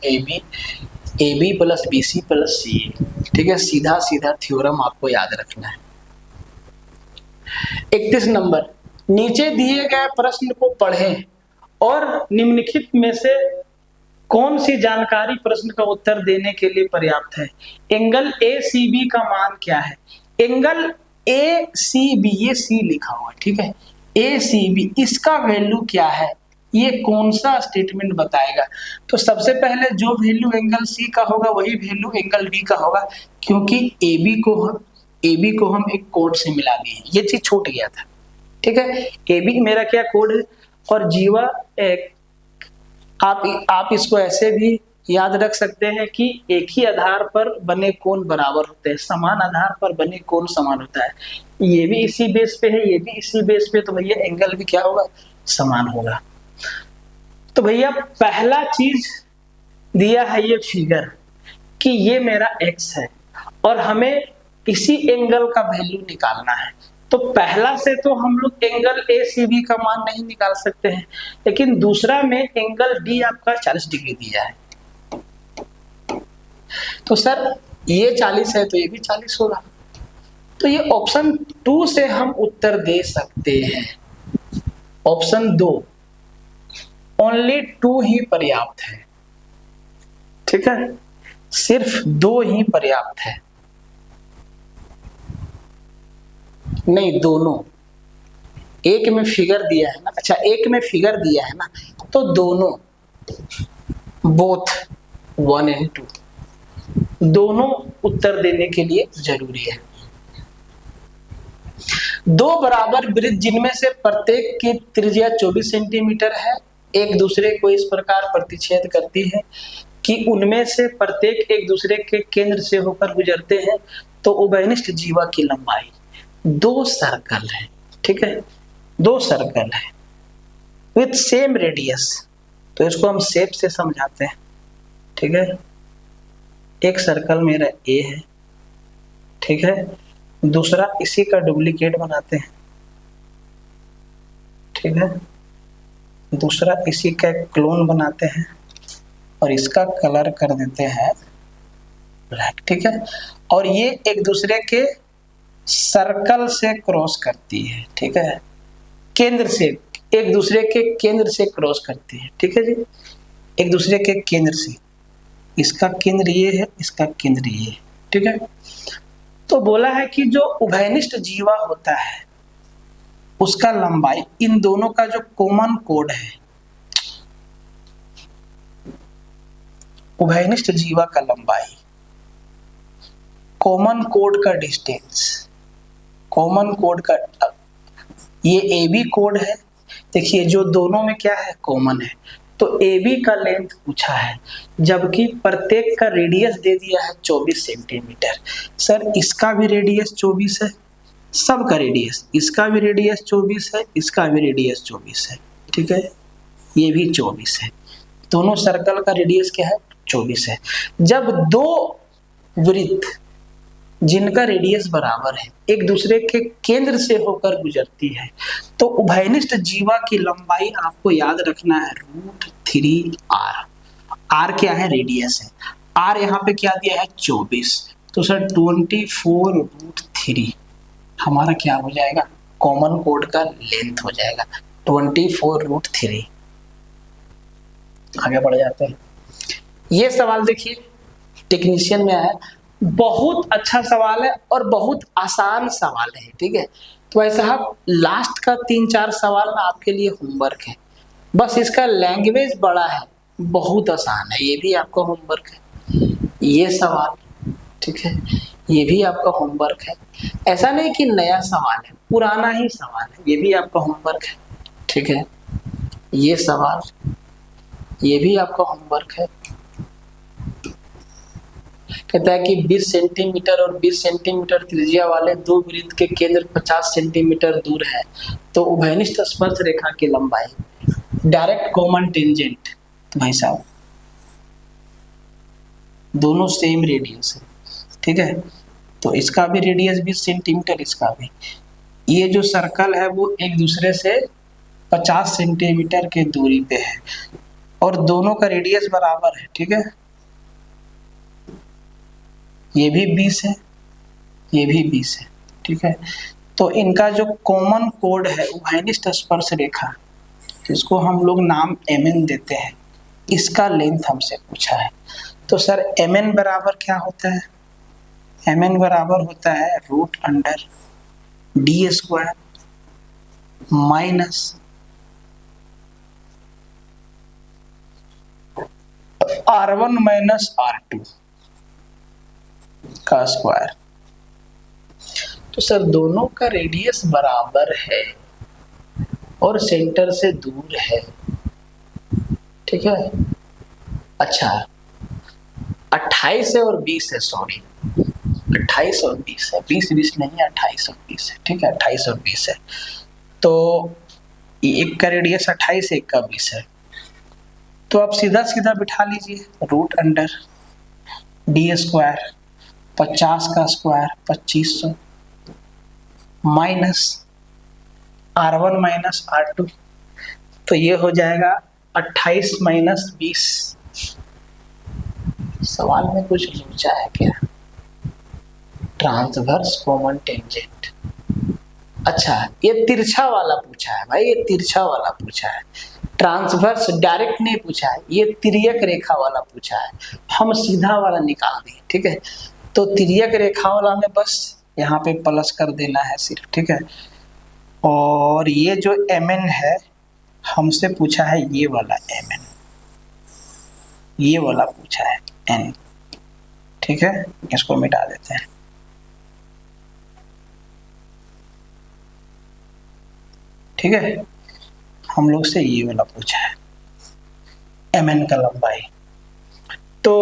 AB plus BC plus CA, ठीक है, सीधा सीधा थ्योरम आपको याद रखना है। 31 नंबर, नीचे दिए गए प्रश्न को पढ़ें और निम्नलिखित में से कौन सी जानकारी प्रश्न का उत्तर देने के लिए पर्याप्त है। एंगल ACB का मान क्या है, एंगल ACB, ये C लिखा हुआ, ठीक है, ACB इसका वैल्यू क्या है, ये कौन सा स्टेटमेंट बताएगा। तो सबसे पहले जो वैल्यू एंगल C का होगा वही वैल्यू एंगल D का होगा, क्योंकि AB को हम एक कोड से मिला दिए, ये चीज छूट गया था, ठीक है। AB मेरा क्या कोड है, और जीवा आप इसको ऐसे भी याद रख सकते हैं कि एक ही आधार पर बने कोण बराबर होते हैं, समान आधार पर बने कोण समान होता है। ये भी इसी बेस पे है, ये भी इसी बेस पे, तो भैया एंगल भी क्या होगा, समान होगा। तो भैया पहला चीज दिया है ये फिगर कि ये मेरा x है और हमें इसी एंगल का वैल्यू निकालना है। तो पहला से तो हम लोग एंगल ए सी बी का मान नहीं निकाल सकते हैं, लेकिन दूसरा में एंगल डी आपका 40 डिग्री दिया है। तो सर ये 40 है तो ये भी 40 होगा। तो ये ऑप्शन 2 से हम उत्तर दे सकते हैं। ऑप्शन 2 ओनली 2 ही पर्याप्त है, ठीक है, सिर्फ 2 ही पर्याप्त है। नहीं, दोनों, एक में फिगर दिया है ना, अच्छा एक में फिगर दिया है ना, तो दोनों, बोथ 1 and 2 दोनों उत्तर देने के लिए जरूरी है। 2 बराबर वृत्त जिनमें से प्रत्येक की त्रिज्या 24 सेंटीमीटर है, एक दूसरे को इस प्रकार प्रतिच्छेद करती है कि उनमें से प्रत्येक एक दूसरे के केंद्र से होकर गुजरते हैं, तो उभयनिष्ठ जीवा की लंबाई 2 सर्कल है, ठीक है, 2 सर्कल है विथ सेम रेडियस। तो इसको हम शेप से समझाते हैं, ठीक है। एक सर्कल मेरा ए है, ठीक है, दूसरा इसी का डुप्लीकेट बनाते हैं, ठीक है, दूसरा इसी का क्लोन बनाते हैं और इसका कलर कर देते हैं ब्लैक, ठीक है। और ये एक दूसरे के सर्कल से क्रॉस करती है, ठीक है, केंद्र से, एक दूसरे के केंद्र से क्रॉस करती है, ठीक है जी, एक दूसरे के केंद्र से। इसका केंद्र ये है, इसका केंद्र ये है, ठीक है। तो बोला है कि जो उभयनिष्ठ जीवा होता है उसका लंबाई, इन दोनों का जो कॉमन कोड है, उभयनिष्ठ जीवा का लंबाई, कॉमन कोड का डिस्टेंस, कॉमन कोड का, ये ए बी कोड है, देखिए जो दोनों में क्या है, कॉमन है, तो ए बी का लेंथ पूछा है, जबकि प्रत्येक का रेडियस दे दिया है 24 सेंटीमीटर। सर इसका भी रेडियस 24 है, सब का रेडियस, इसका भी रेडियस 24 है, इसका भी रेडियस 24 है, ठीक है, ये भी 24 है, दोनों सर्कल का रेडियस क्या है, 24 है। जब 2 वृत्त जिनका रेडियस बराबर है एक दूसरे के केंद्र से होकर गुजरती है, तो उभयनिष्ठ जीवा की लंबाई आपको याद रखना है √3r। r क्या है, रेडियस है, r यहाँ पे क्या दिया है, 24, तो सर 24√3 हमारा क्या हो जाएगा, कॉमन कोड का लेंथ हो जाएगा 24√3। आगे बढ़ जाते हैं। ये सवाल देखिए टेक्नीशियन में आया, बहुत अच्छा सवाल है और बहुत आसान सवाल है, ठीक है। तो ऐसा आप लास्ट का 3-4 सवाल ना आपके लिए होमवर्क है, बस इसका लैंग्वेज बड़ा है, बहुत आसान है, ये भी आपका होमवर्क है, ये सवाल, ठीक है, ये भी आपका होमवर्क है। ऐसा नहीं कि नया सवाल है, पुराना ही सवाल है, ये भी आपका होमवर्क है, ठीक है। ये सवाल, ये भी आपका होमवर्क है। कहता है कि 20 सेंटीमीटर और 20 सेंटीमीटर त्रिज्या वाले 2 वृत्त के केंद्र 50 सेंटीमीटर दूर है, तो उभयनिष्ठ स्पर्श रेखा की लंबाई, डायरेक्ट कॉमन टेंजेंट, भाई साहब दोनों सेम रेडियस है, ठीक है, तो इसका भी रेडियस 20 सेंटीमीटर, इसका भी, ये जो सर्कल है वो एक दूसरे से 50 सेंटीमीटर के दूरी पे है और दोनों का रेडियस बराबर है, ठीक है, ये भी 20 है, ये भी 20 है, ठीक है। तो इनका जो कॉमन कोड है उभयनिष्ठ स्पर्श रेखा, इसको हम लोग नाम mn देते हैं, इसका लेंथ हमसे पूछा है। तो सर mn बराबर क्या होता है, mn बराबर होता है √d² minus r1 minus r2 का स्क्वायर। तो सर दोनों का रेडियस बराबर है और सेंटर से दूर है, ठीक है। अच्छा 28 है और 20 है, सॉरी 28 और 20 है, 20 नहीं है, 28 और 20 है, ठीक है, 28 और 20 है। तो एक का रेडियस 28 है, एक का 20 है, तो आप सीधा सीधा बिठा लीजिए √d², 50 का square 2500, minus R1 minus R2, तो ये हो जाएगा 28 माइनस 20। सवाल में कुछ लोचा है क्या? Transverse common tangent. अच्छा, ये तिरछा वाला पूछा है भाई, ये तिरछा वाला पूछा है, ट्रांसवर्स डायरेक्ट नहीं पूछा है, ये तिर्यक रेखा वाला पूछा है। हम सीधा वाला निकाल दिए, ठीक है। तो तिर्यक रेखा वाला में बस यहाँ पे प्लस कर देना है सिर्फ, ठीक है। और ये जो mn है हमसे पूछा है ये वाला mn, ये वाला पूछा है n, ठीक है। इसको मिटा देते हैं। ठीक है, हम लोग से ये वाला पूछा है mn का लंबाई। तो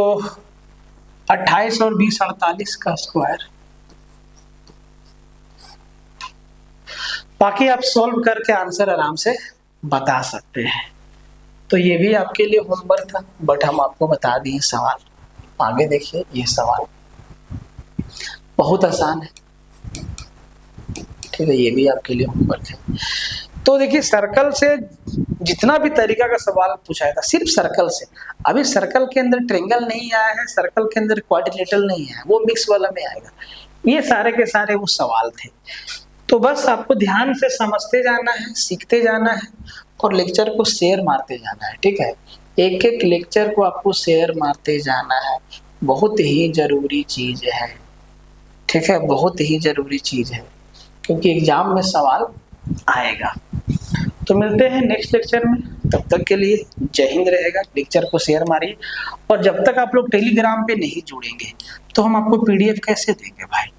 28 और 20 48 का स्क्वायर। बाकी आप सॉल्व करके आंसर आराम से बता सकते हैं। तो ये भी आपके लिए होमवर्क था, बट हम आपको बता दिए सवाल। आगे देखिए, ये सवाल बहुत आसान है, ठीक है। ये भी आपके लिए होमवर्क है। तो देखिए, सर्कल से जितना भी तरीका का सवाल पूछा था, सिर्फ सर्कल से। अभी सर्कल के अंदर ट्रेंगल नहीं आया है, सर्कल के अंदर क्वाड्रिलेटरल नहीं है, वो मिक्स वाला में आएगा। ये सारे के सारे वो सवाल थे। तो बस आपको ध्यान से समझते जाना है, सीखते जाना है और लेक्चर को शेयर मारते जाना है, ठीक है। एक एक लेक्चर को आपको शेयर मारते जाना है, बहुत ही जरूरी चीज है, ठीक है। बहुत ही जरूरी चीज है, क्योंकि एग्जाम में सवाल आएगा। तो मिलते हैं नेक्स्ट लेक्चर में, तब तक के लिए जय हिंद रहेगा। लेक्चर को शेयर मारिए, और जब तक आप लोग टेलीग्राम पे नहीं जुड़ेंगे तो हम आपको पीडीएफ कैसे देंगे भाई।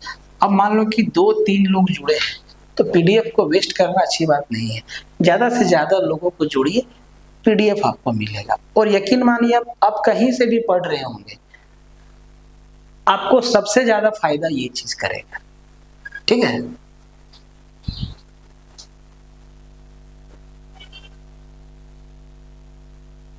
अब मान लो कि 2-3 लोग जुड़े हैं, तो पीडीएफ को वेस्ट करना अच्छी बात नहीं है। ज्यादा से ज्यादा लोगों को जोड़िए, पीडीएफ आपको मिलेगा। और यकीन मानिए, आप कहीं से भी पढ़ रहे होंगे, आपको सबसे ज्यादा फायदा ये चीज करेगा, ठीक है।